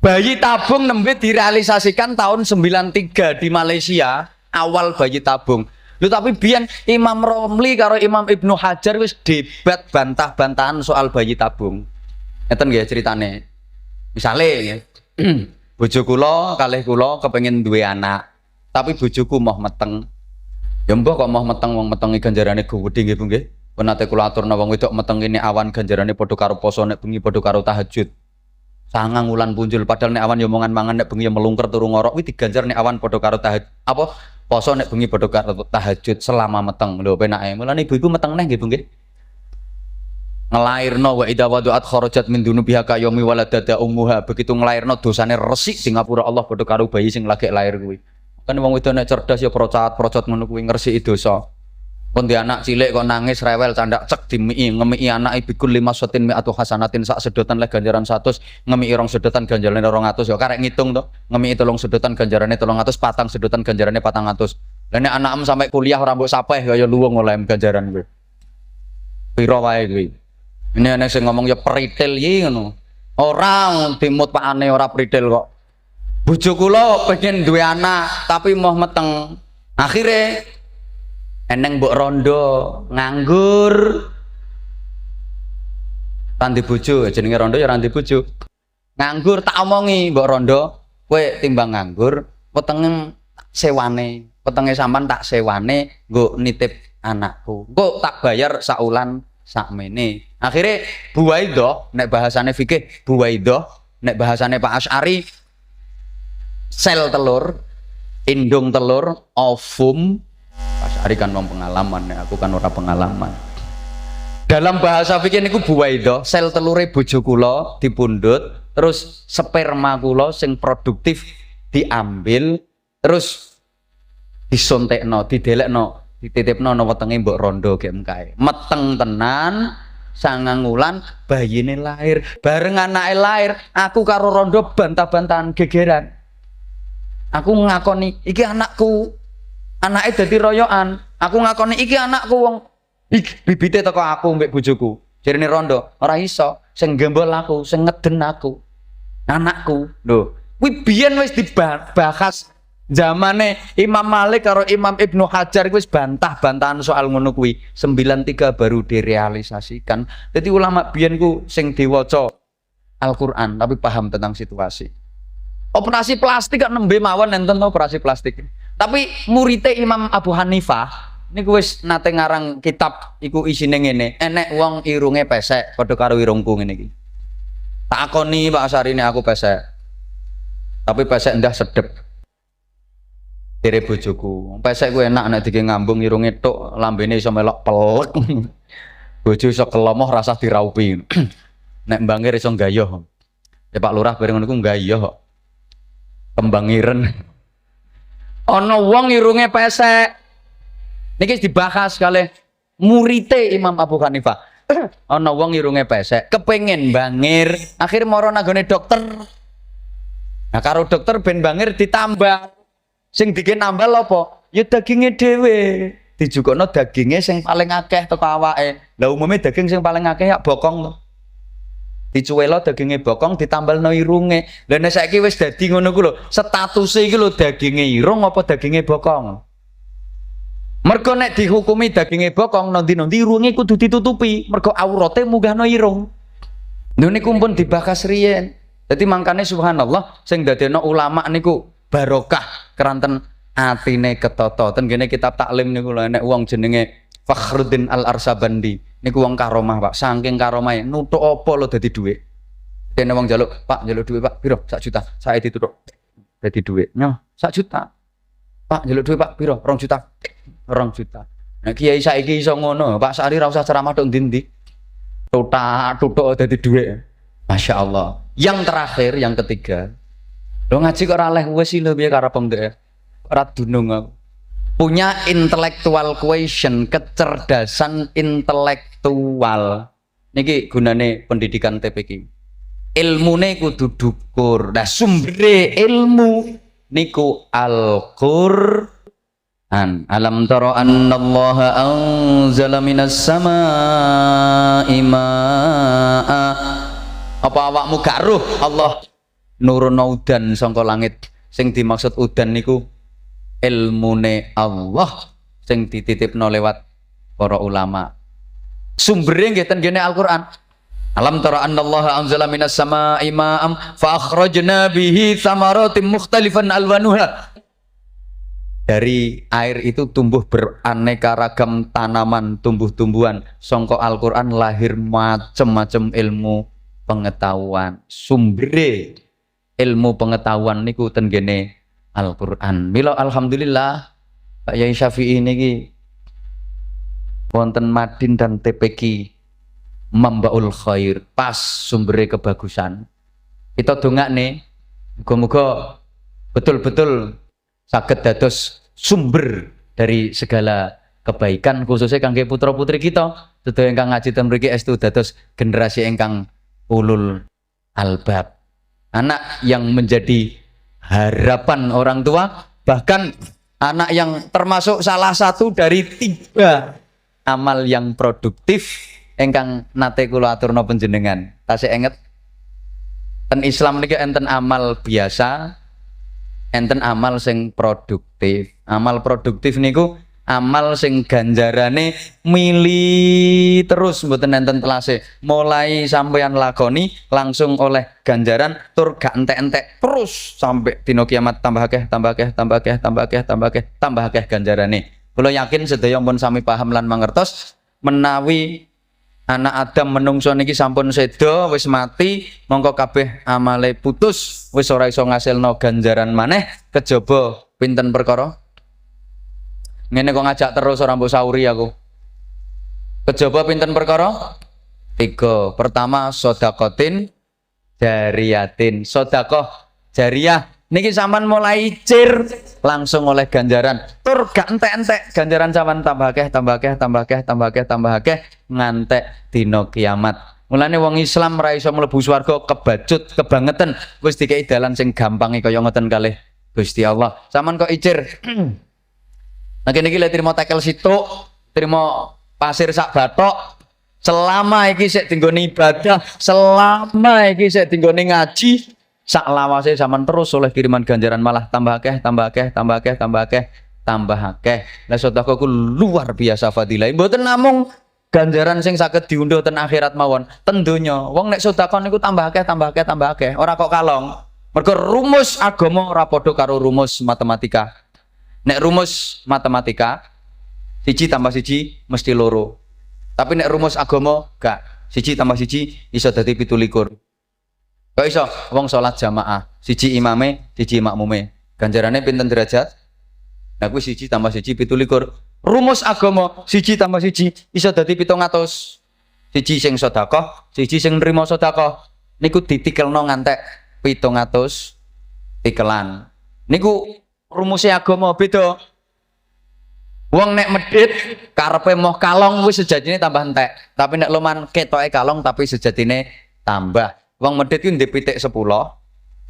Bayi tabung nembe direalisasikan tahun 93 di Malaysia, awal bayi tabung. Lho tapi biyen Imam Romli karo Imam Ibnu Hajar wis debat bantah-bantahan soal bayi tabung. Ngeten nggih ceritane. Misale nggih. Bojo kula kalih kula kepengin duwe anak, tapi bojoku moh meteng. Ya mbah kok moh meteng, wong metengi ganjarane gedhe nggih Bu nggih. Pun nate kula aturna wong wedok meteng ini awan ganjarane padha karo poso, nek bengi padha karo tahajud. Sangang wulan punjul, padahal nek awan yo omongan mangan, nek bengi yo melungker turu ngorok kuwi diganjar nek awan padha karo tahajud. Apa poso nek bengi padha karo tahajud selama meteng. Lho penake. Mulane ibu-ibu meteng neh nggih Bu nggih. Ngelairno wa idza wadu'at kharajat min dunubiha ka yaumi waladada ummuha. Begitu ngelairno dosane resik di ngapura Allah padha karo bayi sing lagi lair kuwi. Kan wong wedok nek cerdas ya procot ngono kuwi ngresiki dosa. Kon di anak cilik kok nangis rewel candak cek dimii ngemiki anake bikul 5 mi'atu hasanatin sak sedotan le ganjaran 100, ngemiki 2 sedotan ganjarane 200 ya karek ngitung to. Ngemiki 3 sedotan ganjarane 300, 4 sedotan ganjarane 400. Lah nek anakmu sampai kuliah ora mbok sapeh kaya luwung oleh ganjaran kuwi. Pira wae kuwi. Ini ana sing ngomong ya peritil iki ngono. Ora dimut pakane ora peritil kok. Bojo kula pengen duwe anak tapi moh meteng. Akhire eneng mbok rondo nganggur. Randi bojo jenenge rondo ya randi bojo. Nganggur tak omongi mbok rondo, kowe timbang nganggur, wetenge sewane, wetenge sampean tak sewane nggo nitip anakku. Engko tak bayar saulan sakmene. Akhirnya buwaidoh, nek bahasane fikih buwaidoh, nek bahasane Pak Asy'ari sel telur, indung telur, ovum. Pak Asy'ari kan wong pengalaman, nek aku kan ora pengalaman. Dalam bahasa fikih niku buwaidoh, sel telure bojo kula dipundhut, terus sperma kula sing produktif diambil, terus disontekno, didelekno, dititipno ana wetenge mbok rondo GMK. Meteng tenan. 9 wulan bayine lahir, bareng anake lahir aku karo rondo bantah-bantahan gegeran. Aku ngakoni iki anakku, anake dadi royokan. Aku ngakoni iki anakku wong bibite teko aku mbek bojoku. Jarine rondo ora iso, sing gembol aku, sing ngeden aku, anakku. Lho kuwi biyen wis dibahas zamane Imam Malik karo Imam Ibnu Hajar wis bantah-bantahan soal ngono kuwi. 93 baru direalisasikan. Jadi ulama biyen ku sing diwaca Al-Qur'an tapi paham tentang situasi. Operasi plastik kan nembe mawon enten operasi plastik. Tapi muridé Imam Abu Hanifah niku wis nate ngarang kitab iku isine ngene, enek wong irunge pesek padha karo irungku ngene iki. Takoni Pak Asarine aku pesek. Tapi pesek ndah sedep. Dire bojoku, pesek ku enak nek dike ngambung irunge tok, lambene iso melok pelek. Bojo iso kelomoh rasah diraupi. Nek mbangir iso nggayoh. Ya Pak Lurah bareng ngono ku nggayoh kok. Kembang ireng. Ana wong irunge pesek. Niki dibahas kalih murite Imam Abu Hanifah. Ana wong irunge pesek, kepengin bangir, akhir mara nanggone dokter. Nah karo dokter ben bangir ditambah. Sing dike nambal apa? Ya daginge dhewe. Dijukukno daginge sing paling akeh teko awake. Lah umume daging sing paling akeh ya bokong to. Dicuwelo daginge bokong ditambalno irunge. Lah nek saiki wis dadi ngono ku lho, statuse iki lho daginge irung apa daginge bokong. Mergo nek dihukumi daginge bokong nondi-nondi irunge kudu ditutupi, mergo aurate munggahno irung. Lho niku pun dibahas riyen. Dadi mangkane subhanallah sing dadekno ulama niku barokah keranten atine ketata. Ten kene kitab taklim niku lho nek wong jenenge Fakhruddin Al-Arsabandi niku wong karomah Pak, saking karomahe nuthuk apa lho dadi dhuwit. Dene wong njaluk, Pak njaluk dhuwit Pak, piro? 1 juta. Sae dituthuk dadi dhuwit. Nyoh, 1 juta. Pak njaluk dhuwit Pak, piro? 2 juta. 2 juta. Nek kiai saiki iso ngono, Pak Sari ra usah ceramah tok ndi-ndi. Tuthuk dadi dhuwit. Masya Allah. Yang terakhir, yang ketiga, lo ngaji kok ora leh wis lho piye karepem ndek. Ora dunung aku. Punya intellectual question, kecerdasan intelektual. Niki gunane pendidikan TPQ. Ilmune kudu dukur. Nah sumbere ilmu niku Al-Qur'an. Alam tara annallaha anzala minas samaa'i maa'a. Apa awakmu gak roh Allah nurunna udan saka langit. Sing dimaksud udan niku ilmune Allah sing dititipno lewat para ulama. Sumbere nggih ten kene Al-Qur'an. Alam tara annallaha anzala minas samaa'i ma'am fa akhrajna bihi thamaratin mukhtalifan alwanuha. Dari air itu tumbuh beraneka ragam tanaman, tumbuh-tumbuhan. Sangka Al-Qur'an lahir macem-macem ilmu pengetahuan. Sumbere ilmu pengetahuan niku ten kene Al-Qur'an. Mila alhamdulillah Pak Yai Syafi'i niki wonten Madin dan TPQ Mambaul Khair, pas sumbere kebagusan. Kita dongakne muga-muga betul-betul saged dados sumber dari segala kebaikan khususnya kangge putra-putri kita sedaya ingkang ngaji ten mriki estu dados generasi ingkang ulul albab. Anak yang menjadi harapan orang tua, bahkan anak yang termasuk salah satu dari 3 amal yang produktif ingkang nate kula aturna panjenengan. Tasih inget ten Islam niki enten amal biasa, enten amal sing produktif. Amal produktif niku amal sing ganjarane mili terus mboten enten telase. Mulai sampeyan lakoni langsung oleh ganjaran tur gak entek-entek terus sampai dina kiamat tambah akeh tambah akeh ganjarane. Kula yakin sedaya pun sami paham lan mangertos menawi anak Adam menungso niki sampun sedo wis mati mongko kabeh amale putus wis ora iso ngasilno ganjaran maneh kejaba pinten perkara. Ngene kok ngajak terus ora mbok sauri aku. Kejaba pinten perkara? 3. Pertama sedekatin jariyatin. Sedekah jariyah niki sampean mulai cir langsung oleh ganjaran. Tur gak entek-entek ganjaran sampean tambah akeh ngantek dina kiamat. Mulane wong Islam ora iso mlebu swarga kebacut kebangetan wis dikei dalan sing gampange kaya ngoten kalih Gusti Allah. Sampean kok icir nah kene iki lek trimo tekel situk, trimo pasir sak bathok, selama iki sik dinggone ibadah, selama iki sik dinggone ngaji, sak lawase sampean terus oleh kiriman ganjaran malah tambah akeh. Lah sedekah ku luar biasa fadilah. Mboten namung ganjaran sing saged diundhuh ten akhirat mawon, ten donya. Wong nek sedekah niku tambah akeh, ora kok kalong. Mergo rumus agama ora padha karo rumus matematika. Nek rumus matematika 1 tambah 1 mesti loro. Tapi nek rumus agama gak. 1 tambah 1 iso dadi 17. Kok iso wong salat jamaah, 1 imame, 1 makmume. Ganjarane pinten derajat? Nah kuwi 1 tambah 1 17. Rumus agama 1 tambah 1 iso dadi 700. 1 sing sedekah, 1 sing nrimo sedekah. Niku ditikelno ngantek 700 tikelan. Niku rumusnya agama beda. Wong nek medhit karepe moh kalong wis sejatine tambah entek. Tapi nek loman ketoke kalong tapi sejatine tambah. Wong medhit ku ndek pitik 10,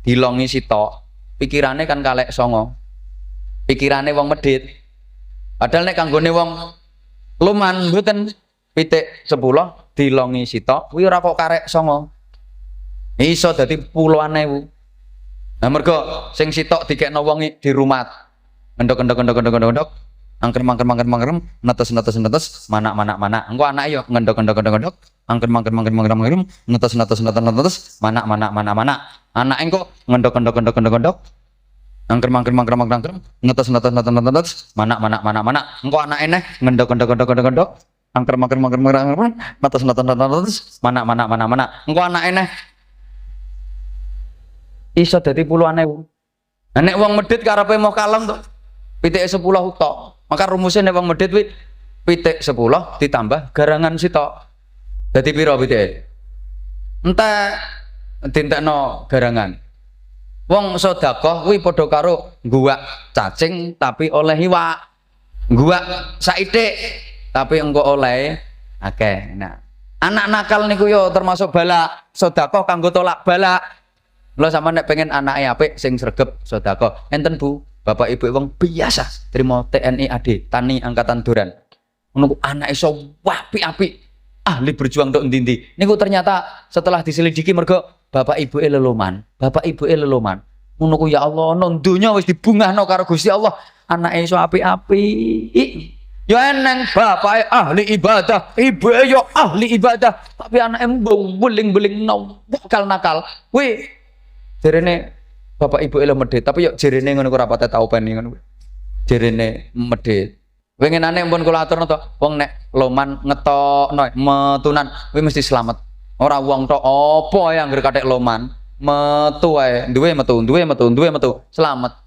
dilongi sitok. Pikirane kan kalek 9. Pikirane wong medhit. Padahal nek kanggone wong luman mboten pitik 10 dilongi sitok kuwi ora kok karek 9. Iso dadi puluhan ewu. Nah mergo sing sitok dikekno wong di rumah. Ngendok. Angker mangker netes manak. Engko anake yo ngendok. Angker mangker netes manak. Anake engko ngendok. Angker mangker netes manak. Engko anake neh ngendok. Angker mangker netes manak. Engko anake neh iso dadi puluhan ewu. Nah nek wong medhit karepe mau kalong to pitik 10 tok. Maka rumusnya nek wong medhit kuwi pitik 10 ditambah garangan sitok. Dadi pira pitike? Entek dintekno garangan. Wong sedekah kuwi padha karo ngguwak cacing tapi oleh iwak. Ngguwak saithik tapi engko oleh akeh. Nah, anak nakal niku yo termasuk bala sedekah kanggo tolak bala. Lo sama nek pengen anaknya apik sing sregep sedekah. Enten Bu, bapak ibu wong biasa terima TNI AD, Tani Angkatan Duran. Ngono anak iso apik-apik. Ahli berjuang tok endi-endi. Niku ternyata setelah diselidiki mergo bapak ibu leloman. Ngono ku ya Allah, nang donya wis dibungahno karo Gusti Allah. Anake iso apik-apik. Ya eneng bapak ahli ibadah, ibu yo ahli ibadah, tapi anake beling-beling nakal. Kuwi jerene bapak ibu elo medhit, tapi yo jerene ngono ku ora pate tau peni ngono. Jerene medhit. Wengenane pun kula aturno to, wong nek loman ngetokno metunan kuwi mesti slamet. Ora wong tok apa ae anggere kathek loman, metu ae, duwe metu, slamet.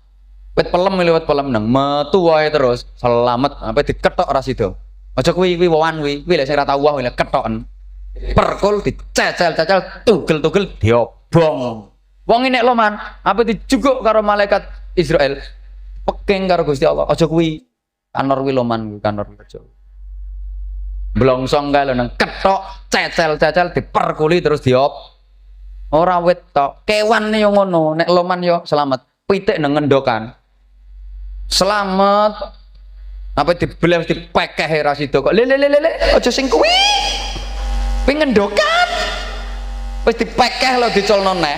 Wit pelem nang metu wae terus selamat sampai diketok ra sida. Aja kuwi wawan kuwi lek sing ra tau wah ketoken. Perkul dicecel tugel diobong. Wong nek loman apa dijuguk karo malaikat Israel. Peking karo Gusti Allah. Aja kuwi kanor kuwi loman kanor aja. Blongsong kae lho nang ketok cecel diperkuli terus diop. Ora wit tok. Kewan yo ngono, nek loman yo selamat. Pitik nang ngendokan. Selamat apa dibelah dipekeh ra sida kok le aja sing kuwi pengendokan wis dipekeh lho dicolno neh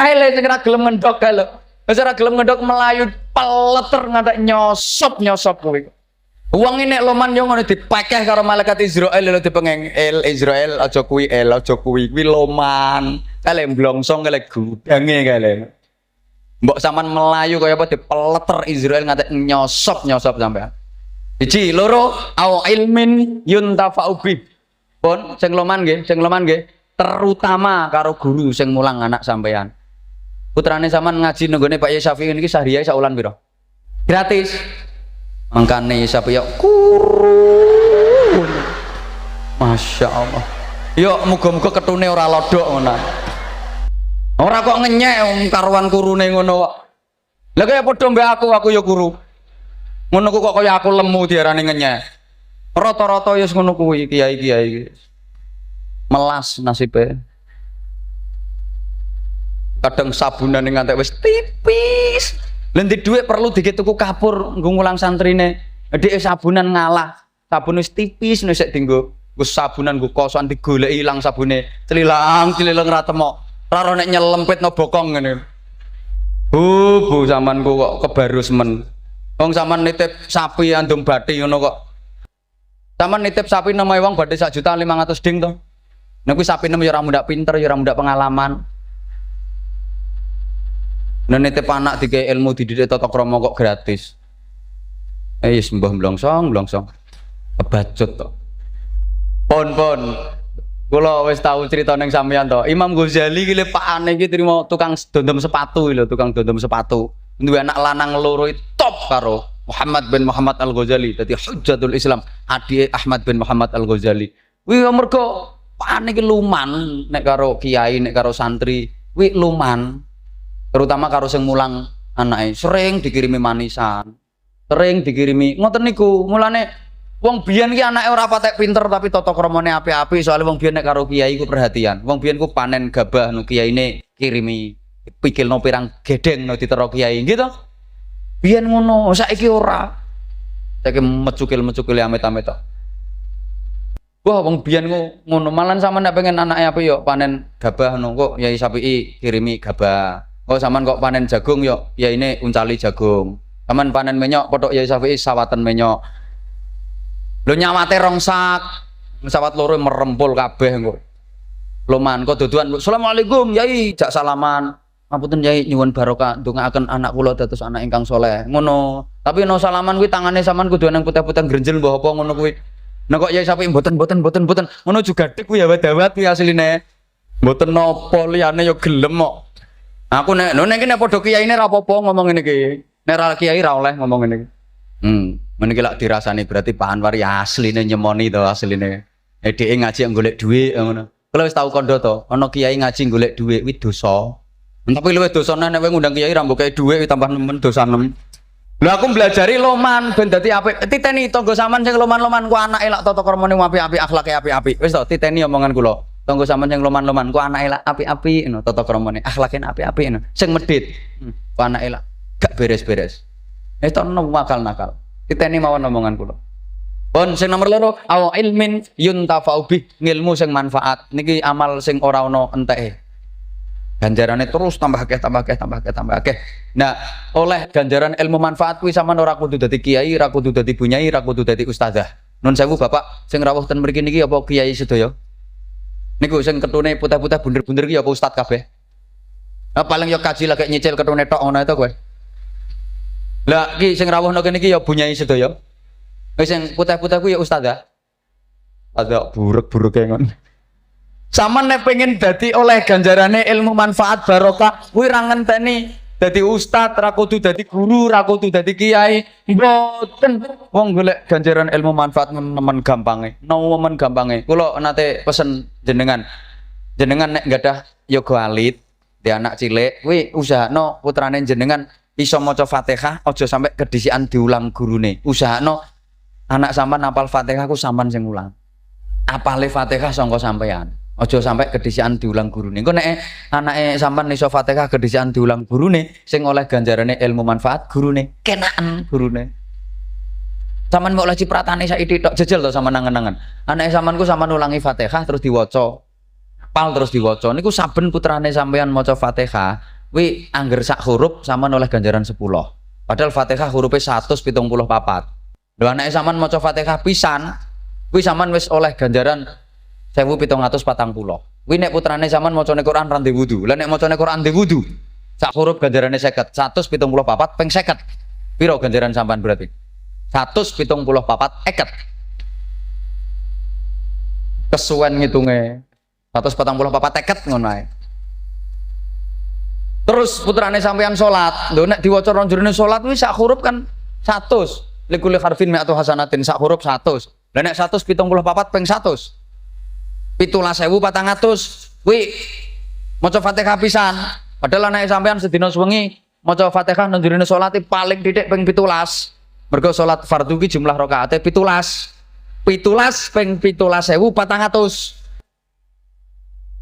ae le sing ra gelem ngendok kae lho wis ora gelem ngendok melayu peleter ngantek nyosop kuwi wong nek loman yo ngono dipekeh karo malaikat Israel lho dipengeng Israel aja kuwi kuwi loman kale mblongsong kale gudange kale mbok sampean melayu kaya apa dipeleter Israel ngantek nyosop sampean. Siji, loro au ilmin yuntafa'u bi. Pun sing loman nggih, terutama karo guru sing mulang anak sampean. Putrane sampean ngaji nenggone Pak Yai Syafi'i niki sahriyae saulan pira? Gratis. Mangkane Syafi'i yo kurun. Masya Allah. Yo muga-muga ketune ora lodok ngono. Ora kok ngenyek karuan kurune ngono kok. Lah kaya padha mbek aku ya guru. Ngono kok kaya aku lemu diarani ngenyek. Rata-rata ya ngono kuwi kiai-kiai iki. Melas nasibe. Kadang sabunan ngantek wis tipis. Lah ndek dhuwit perlu dikit tuku kapur nggo ngulang santrine. Dhek sabunan ngalah. Sabun wis tipis nek dienggo. Nggo sabunan nggo kosokan digoleki ilang sabune. Celilang ra temok. Raro nek nyelempitno bokong ngene. Bu sampeanku kok kebarus men. Wong sampean nitip sapi andung bathi ngono kok. Sampean nitip sapi nang wong bathi 1.500.000 ding to. Nek kuwi sapi nem ya ora mundak pinter, ya ora mundak pengalaman. Nenete anak dikei ilmu dididik tata krama kok gratis. Yes mbah blongsong. Kebacut to. Pon. Kula wis tau crita ning sampeyan to. Imam Ghazali ki lepakane iki trimo tukang dondom sepatu lho, tukang dondom sepatu. Duwe anak lanang loro top karo Muhammad bin Muhammad Al-Ghazali. Dadi Hujjatul Islam, adike Ahmad bin Muhammad Al-Ghazali. Kuwi mergo pakane ki luman nek karo kiai, nek karo santri, kuwi luman. Terutama karo sing mulang anake, sering dikirimi manisan. Sering dikirimi ngoten niku. Mulane wong biyen ki anake ora patek pinter tapi tata kramane apik-apik, soalnya wong biyen nek karo kiai ku perhatian. Wong biyen ku panen gabah nu kiyaine kirimi pikilno pirang gedeng no ditero kiai gitu. Biyen ngono, saiki ora. Saiki mecukil amit-amit to. Wah, wong biyen ngono, malan sampean nek pengen anake apik yo panen gabah no kok Yai Sapi'i kirimi gabah. Kok sampean kok panen jagung yo yaine uncali jagung. Sampean panen menyok potok Yai Sapi'i sawatan menyok. Lho nyawate rongsak, sawat loro merempul kabeh engko. Loman kok dodoan, Assalamualaikum Yai, jak salaman. Ngapunten Yai nyuwun barokah ndongaaken anak kula dados anak ingkang saleh. Ngono. Tapi no salaman kuwi tangane sampean kudu nang putih-putih grenjel mbah apa ngono kuwi. Nek kok Yai Sapi'i mboten. Ngono juga dik kuwi ya dawat kuwi asline. Mboten napa liyane ya gelem kok. Aku nek nek padha kiyaine ra apa-apa ngomong ngene iki. Nek ra kiai ra oleh ngomong ngene iki. Ngene iki lak dirasani berarti Pak Anwar ya asline nyemoni to asline. Dheke ngaji golek dhuwit ngono. Kalau wis tau kandha to, ana kiai ngaji golek dhuwit kuwi dosa. Tapi luwih dosane nek kowe ngundang kiai ra mbok kei dhuwit tambah nemen dosa nem. Lha aku belajari loman ben dadi apik. Titeni tangga sampean sing loman-loman ku anake lak tata kramane apik-apik, akhlake apik-apik. Wis to titeni omongan kula. Tangga sampean sing loman-loman ku anake lak apik-apik ngono, tata kramane, akhlake apik-apik ngono. Sing medhit, ku anake lak gak beres-beres. To nakal. Titeni mawon omongan kula. Pun sing nomor loro, aw ilmin yuntafa'u bih, ngilmu sing manfaat. Niki amal sing ora ana enteke. Ganjarane terus tambah akeh. Nah, oleh ganjaran ilmu manfaat kuwi sampean ora kudu dadi kiai, ora kudu dadi bunyai, ora kudu dadi ustazah. Nun sewu Bapak sing rawuh ten mriki niki apa kiai sedaya? Niku sing ketune putih-putih bunder-bunder ki apa ustaz kabeh? Nah, paling yo kaji lagi nyicil ketune tok ngono itu kowe. Lah ki sing rawuhno kene iki ya bunyai sedaya. Wis sing putih-putih ku ya ustazah. Ada buruk-buruke ngono. Sampeyan nek pengen dadi oleh ganjarane ilmu manfaat barokah, kuwi ra ngenteni dadi ustaz, ra kudu dadi guru, ra kudu dadi kiai. Mboten. Wong golek ganjaran ilmu manfaat nemen gampange. Nemen gampange. Kula nate pesen jenengan nek gadah yoga alit, di anak cilik, kuwi usahano putrane jenengan iso maca Fatihah, aja sampai kedisikan diulang gurune. Usahano anak sampean apal Fatihah ku sampean sing ulang. Apale Fatihah sangka sampean. Aja sampai kedisikan diulang gurune. Engko nek anake sampean iso Fatihah kedisikan diulang gurune, sing oleh ganjarane ilmu manfaat gurune, kenaken gurune. Sampean mau oleh cipratane saiki tok jejel to sampean nangen-nangen. Anake sampean ku sampean ulangi Fatihah terus diwaca. Pal terus diwaca. Niku saben putrane sampean maca Fatihah, kuwi angger sak huruf sampean oleh ganjaran 10. Padahal Fatihah hurufe 174. Lho anake sampean maca Fatihah pisan, kuwi sampean wis oleh ganjaran 1740. Kuwi nek putrane sampean macane Quran ra ndek wudu. Lah nek macane Quran ndek wudu, sak huruf ganjarane 50. 174 ping 50. Piro ganjaran sampean berarti? 174 eket. Kesuwen ngitunge. 144 eket ngono ae. Terus putrane sampean salat. Lho nek diwaca ron jerone salat kuwi sak huruf kan 100. Likulli harfin mi'atu hasanatin, sak huruf 100. Lah nek 174 ping 100. 17.400 kuwi maca Fatihah pisan. Padahal anake sampean sedina sewengi maca Fatihah nang jerone salat paling titik ping 17. Mergo salat fardhu ki jumlah rakaate 17. 17 ping 17.400.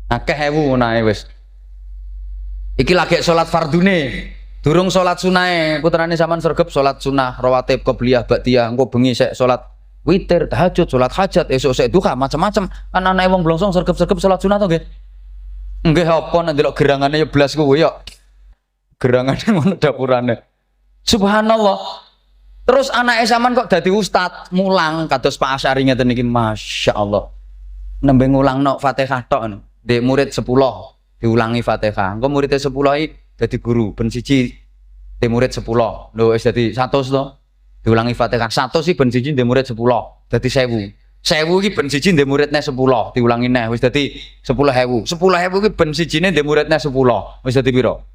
Akeh ewu ngono ae wis. Iki lagi salat fardune. Durung salat sunahe. Putrane sampean sregep salat sunah, rawatib, qobliyah, ba'diyah, engko bengi sik salat witir, tahajud, salat hajat, esuk sik duha, macam-macam. Kan anake wong blongsong sregep-sregep salat sunah to nggih. Nggih apa nek ndelok gerangane ya blas kuwi ya. Gerangane ngono dapurane. Subhanallah. Terus anake sampean kok dadi ustad, mulang kados Pak Asy'ari ngeten iki, masyaallah. Nembe ngulangno Fatihah tok ngono. Dek murid 10 diulangi Fatihah. Engko murid 10 iki dadi guru ben siji di murid 10. Lho wis dadi 100 to. Diulangi Fatihah 100 sih ben siji di murid 10. Dadi 1000. 1000 iki ben siji ndek muridne 10, diulangi neh wis dadi 10.000. 10.000 iki ben sijine ndek muridne 10. Wis dadi piro?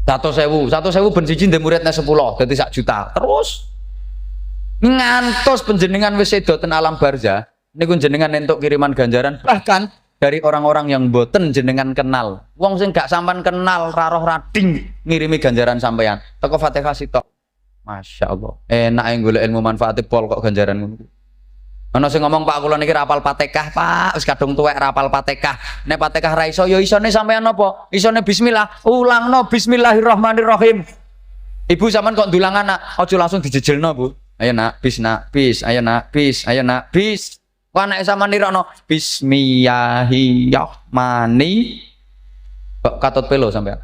100.000. 100.000 ben siji ndek muridne 10, dadi 1 juta. Terus ngantos panjenengan wis sedo ten alam barzah niku jenengan entuk kiriman ganjaran bahkan dari orang-orang yang boten jenengan kenal. Wong sing gak sampean kenal ra roh rading ngirimi ganjaran sampean. Teko Fatihah sitok. Masya Allah. Enak golek ilmu manfaat pol kok ganjaran ngono. Ana sing ngomong Pak kula niki rapal Fatihah, Pak. Wis kadung tuwek rapal Fatihah. Nek Fatihah ra iso ya isone sampean apa? Isone bismillah. Ulangno bismillahirrahmanirrahim. Ibu sampean kok ndulang anak, aja langsung dijejelno, Bu. Ayo nak, bis nak, bis, ayo nak, bis, ayo nak, bis. Wah nek sampean nirono bismillahirrahmanirrahim. Kok katut pelo sampean.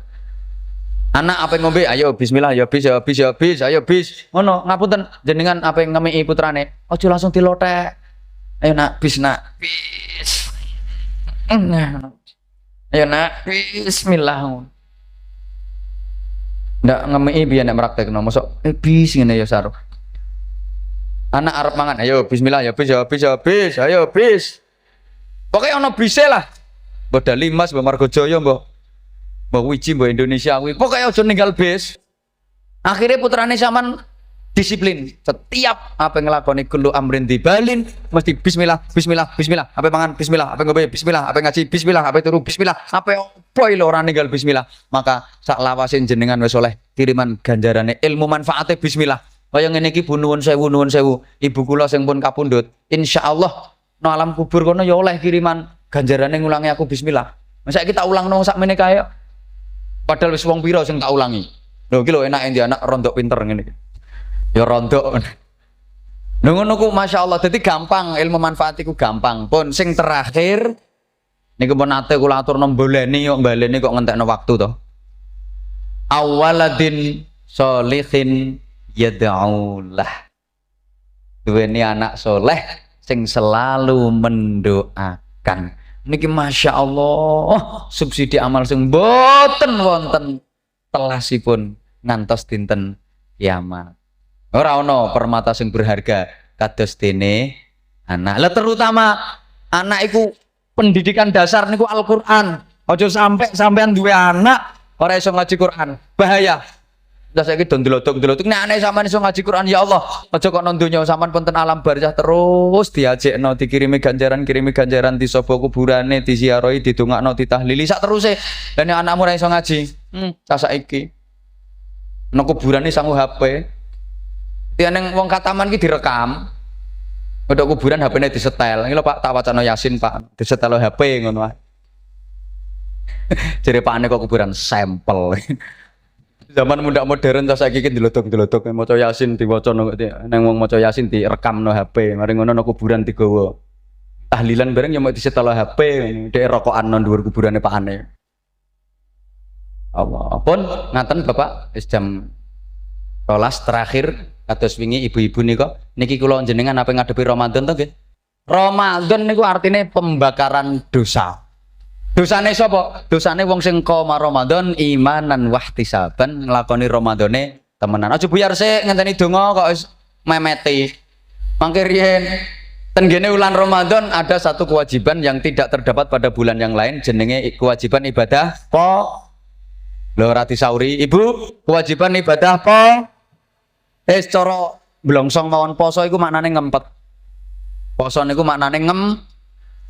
Anak apa yang ngombe, ayo bismillah, ya bis, ya bis, ya bis, ayo bis. Ngono, ngapunten jenengan apa yang ngemi putrane, aja langsung dilotek. Ayo nak, bis nak, bis. Ayo nak, bismillah. Ndak ngemi biyen nek praktekno, mosok bis ngene ya saruh. Anak arep mangan, ayo bismillah, ya bis, ya bis, ya bis, ayo bis. Pokoke ana bise lah. Mbok Dalimas, Mbok Margojaya, Mbok Wiji, Mbok Indonesia kuwi. Pokoke aja ninggal bis. Akhirnya putrane sampean disiplin. Setiap apa ngelakoni kullu amrin dibalin mesti bismillah, bismillah, bismillah. Apa mangan bismillah, apa ngombe bismillah, apa ngaji bismillah, apa turu bismillah, apa opo lho ora ninggal bismillah. Maka sak lawasin jenengan wis oleh kiriman ganjarane ilmu manfaate bismillah. Kaya ngene iki Bu nuwun sewu, nuwun sewu. Ibu kula sing pun kapundhut, insyaallah no alam kubur kono ya oleh kiriman ganjarane ngulangi aku bismillah. Masa kita ulang nang sakmene kae. Padahal wis wong pira sing tak ulangi. Lho iki lho enak endi anak rondok pinter ngene iki. Ya rondok. Lho ngono ku masyaallah dadi gampang ilmu manfaat iku gampang. Pun sing terakhir niku pun nate kula aturno mboleni kok baleni kok ngentekno waktu to. Awaladin sholihin yad'ulah. Duweni anak soleh sing selalu mendoakan. Niki masya Allah subsidi amal sing boten wonten telasipun ngantos dinten kiamat. Ora ono permata sing berharga kados dene anak. Lah terutama anak iku pendidikan dasar niku Al-Qur'an. Aja sampai sampean duwe anak ora iso ngaji Qur'an. Bahaya. Lah saiki do ndelodok-ndelodok nek anake sampean iso ngaji Quran ya Allah, aja kok nang donya sampean ponten alam barzah terus diajekno dikirimi ganjaran disobo kuburane, diziarahi, didongakno, ditahlili sak teruse. Lah nek anakmu ora iso ngaji, saiki nang kuburane sangu HP. Tiyan ning wong kataman ki direkam. Wedok kuburan HP-ne disetel. Iki lho Pak, tak wacana Yasin Pak, disetel HP ngono wae. Jere pakane kok kuburan sampel. Zaman muda modern ta saiki ki dilodok-dilodok maca Yasin diwaca nang wong maca Yasin direkamno HP, mari ngono nang kuburan digawa. Tahlilan bareng ya mau disetel HP, dhek rokokan nang dhuwur kuburane pakane. Allah. Pun ngaten Bapak, wis jam 12 terakhir kados wingi ibu-ibu nika niki kula jenengan apa ngadepi Ramadan to nggih. Ramadan niku artine pembakaran dosa. Dosane sapa? Dosane wong sing qoma Ramadan imanan wahtisaban nglakoni Ramadane temenan. Aja buyar sik ngenteni donga kok wis memeti. Mangke riyen ten gene wulan Ramadan ada satu kewajiban yang tidak terdapat pada bulan yang lain jenenge kewajiban ibadah po. Lho ora disauri, Ibu, kewajiban ibadah po. Cara blongsong mawon poso iku maknane ngempet. Poso niku maknane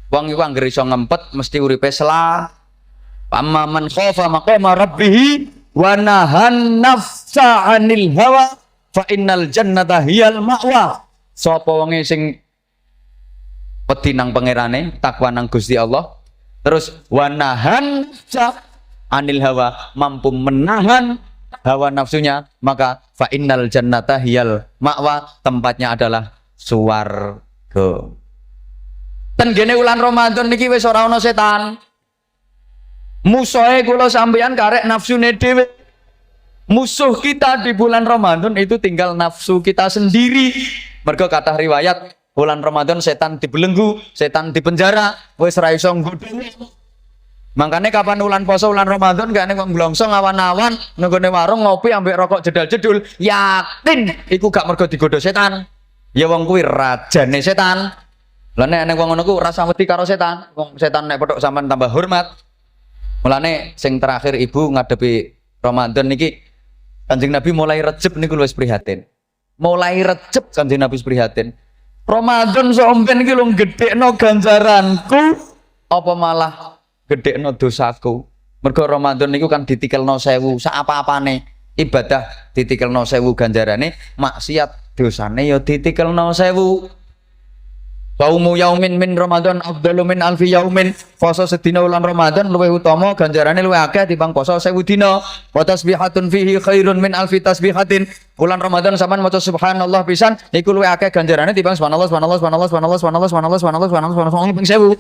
wong iku anggere iso ngempet mesti uripe sela. Amma man khafa maqama rabbih wa nahan nafsa 'anil hawa fa innal jannata hiyal ma'wa. Sapa wonge sing wedi nang pangerane, takwa nang Gusti Allah, terus wa nahan nafsa 'anil hawa, mampu menahan hawa nafsunya, maka fa innal jannata hiyal ma'wa, tempatnya adalah swarga. Ten gene wulan Ramadan niki wis ora ana setan. Musuhe kula sampeyan karek nafsune dhewe. Musuh kita di bulan Ramadan itu tinggal nafsu kita sendiri. Mergo kathah riwayat bulan Ramadan setan dibelenggu, setan dipenjara, wis ora iso nggodhong. Makanya kapan ulan poso ulan Ramadan gak ning nglongsong awan-awan nenggone warung ngopi ambek rokok jedal-jedul, yakin iku gak mergo digodho setan. Ya wong kuwi rajane setan. Lah nek wong ngono ku rasa wedi karo setan. Wong setan nek pedhok sampean tambah hormat. Mulane sing terakhir ibu ngadepi Ramadan niki Kanjeng Nabi mulai Rejab niku wis prihatin. Mulai Rejab Kanjeng Nabi prihatin. Ramadan sampean iki lho gedhekno ganjaranku apa malah gedhekno dosaku. Mergo Ramadan niku kan ditikelno 1000 sak apa-apane. Ibadah ditikelno 1000 ganjarane, maksiat dosane ya ditikelno 1000. Saumu yaumin min Ramadan afdalu min alfi yaumin. Poso sedina ulan Ramadan luwih utama ganjarane luwih akeh timbang poso 1000 dina. Wa tasbihatun fihi khairun min alfi tasbihatin. Ulan Ramadan sampean maca subhanallah pisan iku luwih akeh ganjarane timbang subhanallah subhanallah subhanallah subhanallah subhanallah subhanallah subhanallah subhanallah ping 1000.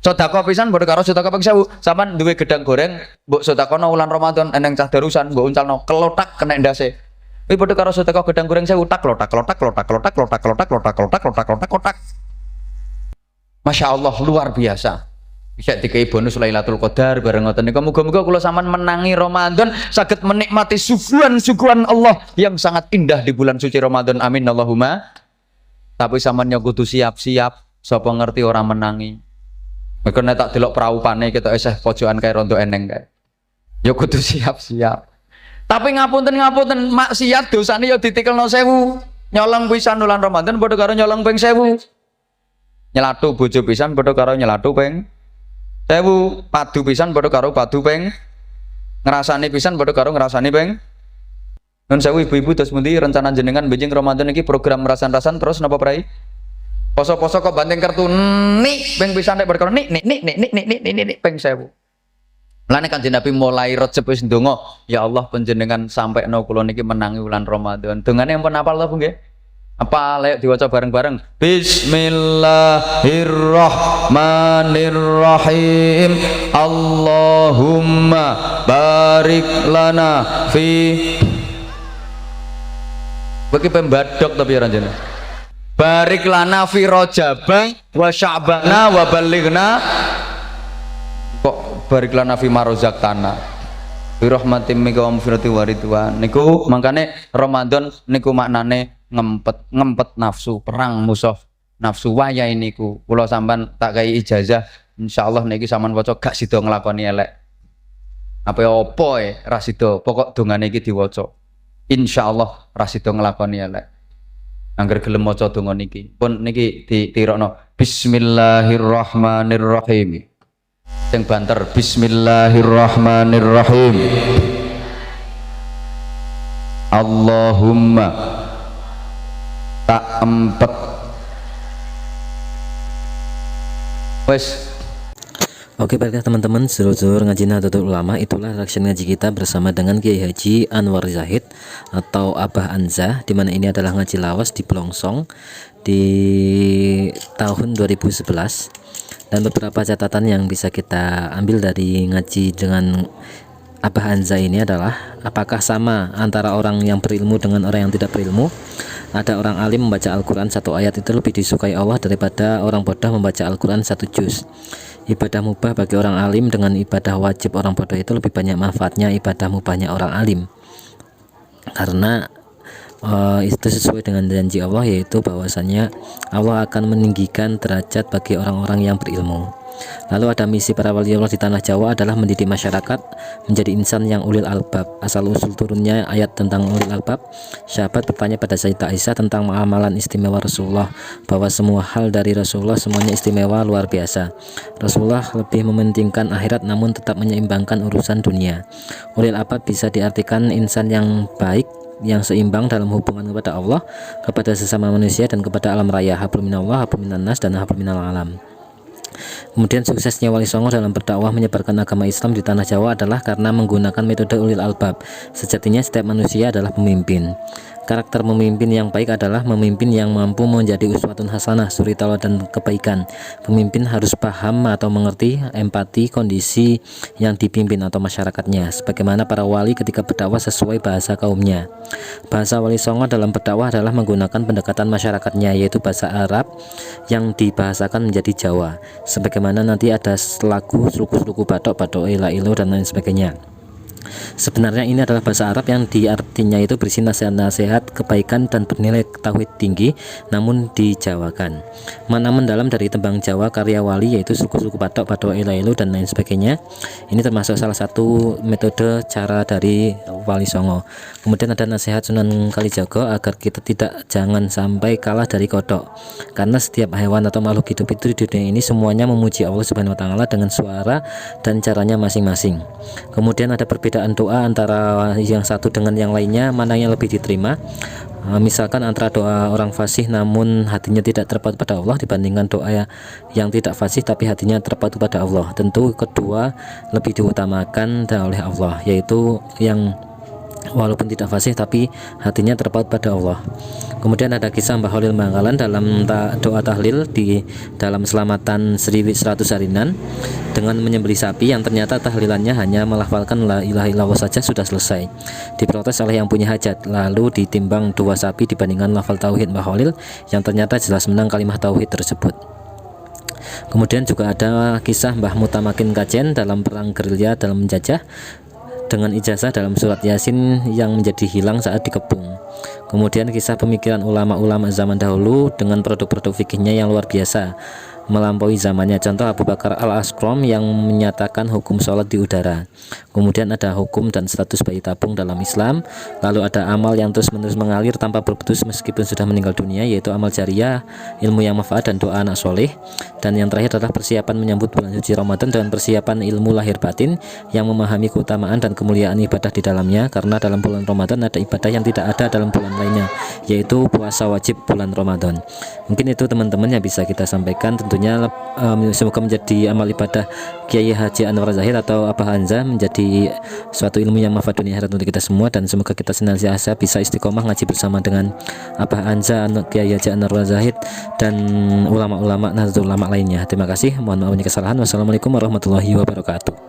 Sedekah pisan padha karo sedekah ping 1000. Sampean duwe gedang goreng mbok sedekahno ulan Ramadan eneng cah darusan mbok uncalno kelotak kena ndase. Kuwi padha karo sedekah gedang goreng 1000 tak lotak lotak lotak lotak lotak lotak lotak lotak lotak lotak lotak. Masya Allah luar biasa. Bisa dikai bonus Lailatul Qadar bareng ngoten niku. Muga-muga kula sampean menangi Ramadan saged menikmati suguhan-suguhan Allah yang sangat indah di bulan suci Ramadan. Amin Allahumma. Tapi sampean yo kudu siap-siap sapa ngerti orang menangi. Mergo nek tak delok praupane ketok isih pojokan kae rondo eneng kae. Yo kudu siap-siap. Tapi ngapunten maksiat dosane yo ditikelno 1000. Nyolong pisan bulan Ramadan padha karo nyolong ping 1000. Nyelatu bojo pisan padha karo nyelatu ping 1000, padu pisan padha karo padu ping, ngrasani pisan padha karo ngrasani ping. Nun sewu ibu-ibu terus pundi rencana jenengan benjing Ramadan iki program rasan-rasan terus napa prai? Poso-poso kok banting kartu nik ping pisan nek padha karo nik ping 1000. Mulane Kanjeng Nabi mulai Rejab wis ndonga, ya Allah panjenengan sampekno kula niki menangi wulan Ramadan. Dongane ampun apal ta Bu nggih? Apa ayo diwaca bareng-bareng. Bismillahirrahmanirrahim. Allahumma barik lana fi. Bagi pembadok tapi ranjana. Barik lana fi Rajab wa Sya'bana wa balighna. Kok barik lana fi marozaqtana. Bi rahmatin minka wa maghfirati wa ridwan. Niku mangkane Ramadan niku maknane ngempet nafsu, perang musuh nafsu. Waya niku kula sampean tak kai ijazah insyaallah niki sampean waca gak sida nglakoni elek apa ra sida pokok dongane iki diwaca insyaallah ra sida nglakoni elek. Angger gelem maca donga niki pun niki ditirokno bismillahirrahmanirrahim sing banter bismillahirrahmanirrahim. Allahumma tak empet wes. Oke, baiklah teman-teman, sedulur ngaji Nahdlatul Ulama, itulah reaction ngaji kita bersama dengan Kiai Haji Anwar Zahid atau Abah Anza, di mana ini adalah ngaji lawas di Blongsong di tahun 2011. Dan beberapa catatan yang bisa kita ambil dari ngaji dengan Abah Anza ini adalah apakah sama antara orang yang berilmu dengan orang yang tidak berilmu? Ada orang alim membaca Al-Quran satu ayat itu lebih disukai Allah daripada orang bodoh membaca Al-Quran satu juz. Ibadah mubah bagi orang alim dengan ibadah wajib orang bodoh itu lebih banyak manfaatnya ibadah mubahnya orang alim, karena itu sesuai dengan janji Allah, yaitu bahwasanya Allah akan meninggikan derajat bagi orang-orang yang berilmu. Lalu ada misi para wali Allah di tanah Jawa adalah mendidik masyarakat menjadi insan yang ulil albab. Asal usul turunnya ayat tentang ulil albab, sahabat bertanya pada Sayyidah Aisyah tentang amalan istimewa Rasulullah, bahwa semua hal dari Rasulullah semuanya istimewa luar biasa. Rasulullah lebih mementingkan akhirat namun tetap menyeimbangkan urusan dunia. Ulil albab bisa diartikan insan yang baik, yang seimbang dalam hubungan kepada Allah, kepada sesama manusia, dan kepada alam raya. Hablum minallah, hablum minannas, dan hablum minal alam. Kemudian suksesnya Wali Songo dalam berdakwah menyebarkan agama Islam di tanah Jawa adalah karena menggunakan metode ulil albab. Sejatinya setiap manusia adalah pemimpin. Karakter pemimpin yang baik adalah pemimpin yang mampu menjadi uswatun hasanah, suri tauladan kebaikan. Pemimpin harus paham atau mengerti empati kondisi yang dipimpin atau masyarakatnya, sebagaimana para wali ketika berdakwah sesuai bahasa kaumnya. Bahasa Wali Songo dalam berdakwah adalah menggunakan pendekatan masyarakatnya, yaitu bahasa Arab yang dibahasakan menjadi Jawa, sebagaimana nanti ada lagu suku-suku Batok, Batok Ila-Ilo dan lain sebagainya. Sebenarnya ini adalah bahasa Arab yang artinya itu berisi nasihat-nasihat kebaikan dan bernilai tauhid tinggi, namun dijawakan. Makna mendalam dari tembang Jawa karya wali yaitu suku-suku Batok, Batok Ila-Ilo dan lain sebagainya. Ini termasuk salah satu metode cara dari Wali Songo. Kemudian ada nasihat Sunan Kalijaga agar kita jangan sampai kalah dari kodok, karena setiap hewan atau makhluk hidup itu di dunia ini semuanya memuji Allah Subhanahu wa taala dengan suara dan caranya masing-masing. Kemudian ada perbedaan doa antara yang satu dengan yang lainnya, mana yang lebih diterima. Misalkan antara doa orang fasih namun hatinya tidak terpaut pada Allah dibandingkan doa yang tidak fasih tapi hatinya terpaut pada Allah. Tentu kedua lebih diutamakan oleh Allah, yaitu yang walaupun tidak fasih tapi hatinya terpaut pada Allah. Kemudian ada kisah Mbah Holil Mangkalan dalam doa tahlil di dalam selamatan 1100 harinan dengan menyembelih sapi yang ternyata tahlilannya hanya melafalkan la ilaha illallah saja sudah selesai. Diprotes oleh yang punya hajat, lalu ditimbang 2 sapi dibandingkan lafal tauhid Mbah Holil yang ternyata jelas menang kalimat tauhid tersebut. Kemudian juga ada kisah Mbah Mutamakin Kajen dalam perang gerilya dalam menjajah dengan ijazah dalam surat Yasin yang menjadi hilang saat dikepung. Kemudian kisah pemikiran ulama-ulama zaman dahulu dengan produk-produk fikihnya yang luar biasa melampaui zamannya. Contoh Abu Bakar Al-Askrom yang menyatakan hukum sholat di udara. Kemudian ada hukum dan status bayi tabung dalam Islam. Lalu ada amal yang terus-menerus mengalir tanpa berputus meskipun sudah meninggal dunia, yaitu amal jariah, ilmu yang manfaat dan doa anak soleh. Dan yang terakhir adalah persiapan menyambut bulan suci Ramadan dengan persiapan ilmu lahir batin yang memahami keutamaan dan kemuliaan ibadah di dalamnya, karena dalam bulan Ramadan ada ibadah yang tidak ada dalam bulan lainnya, yaitu puasa wajib bulan Ramadan. Mungkin itu teman-teman yang bisa kita sampaikan. Tentunya semoga menjadi amal ibadah Kiai Haji Anwar Zahid atau Abah Hanzah menjadi suatu ilmu yang manfaat dunia akhirat untuk kita semua, dan semoga kita senantiasa bisa istiqomah ngaji bersama dengan Abah Hanzah, Kiai Haji Anwar Zahid dan ulama-ulama Nahdlatul Ulama lainnya. Terima kasih, mohon maaf banyak kesalahan. Wassalamualaikum warahmatullahi wabarakatuh.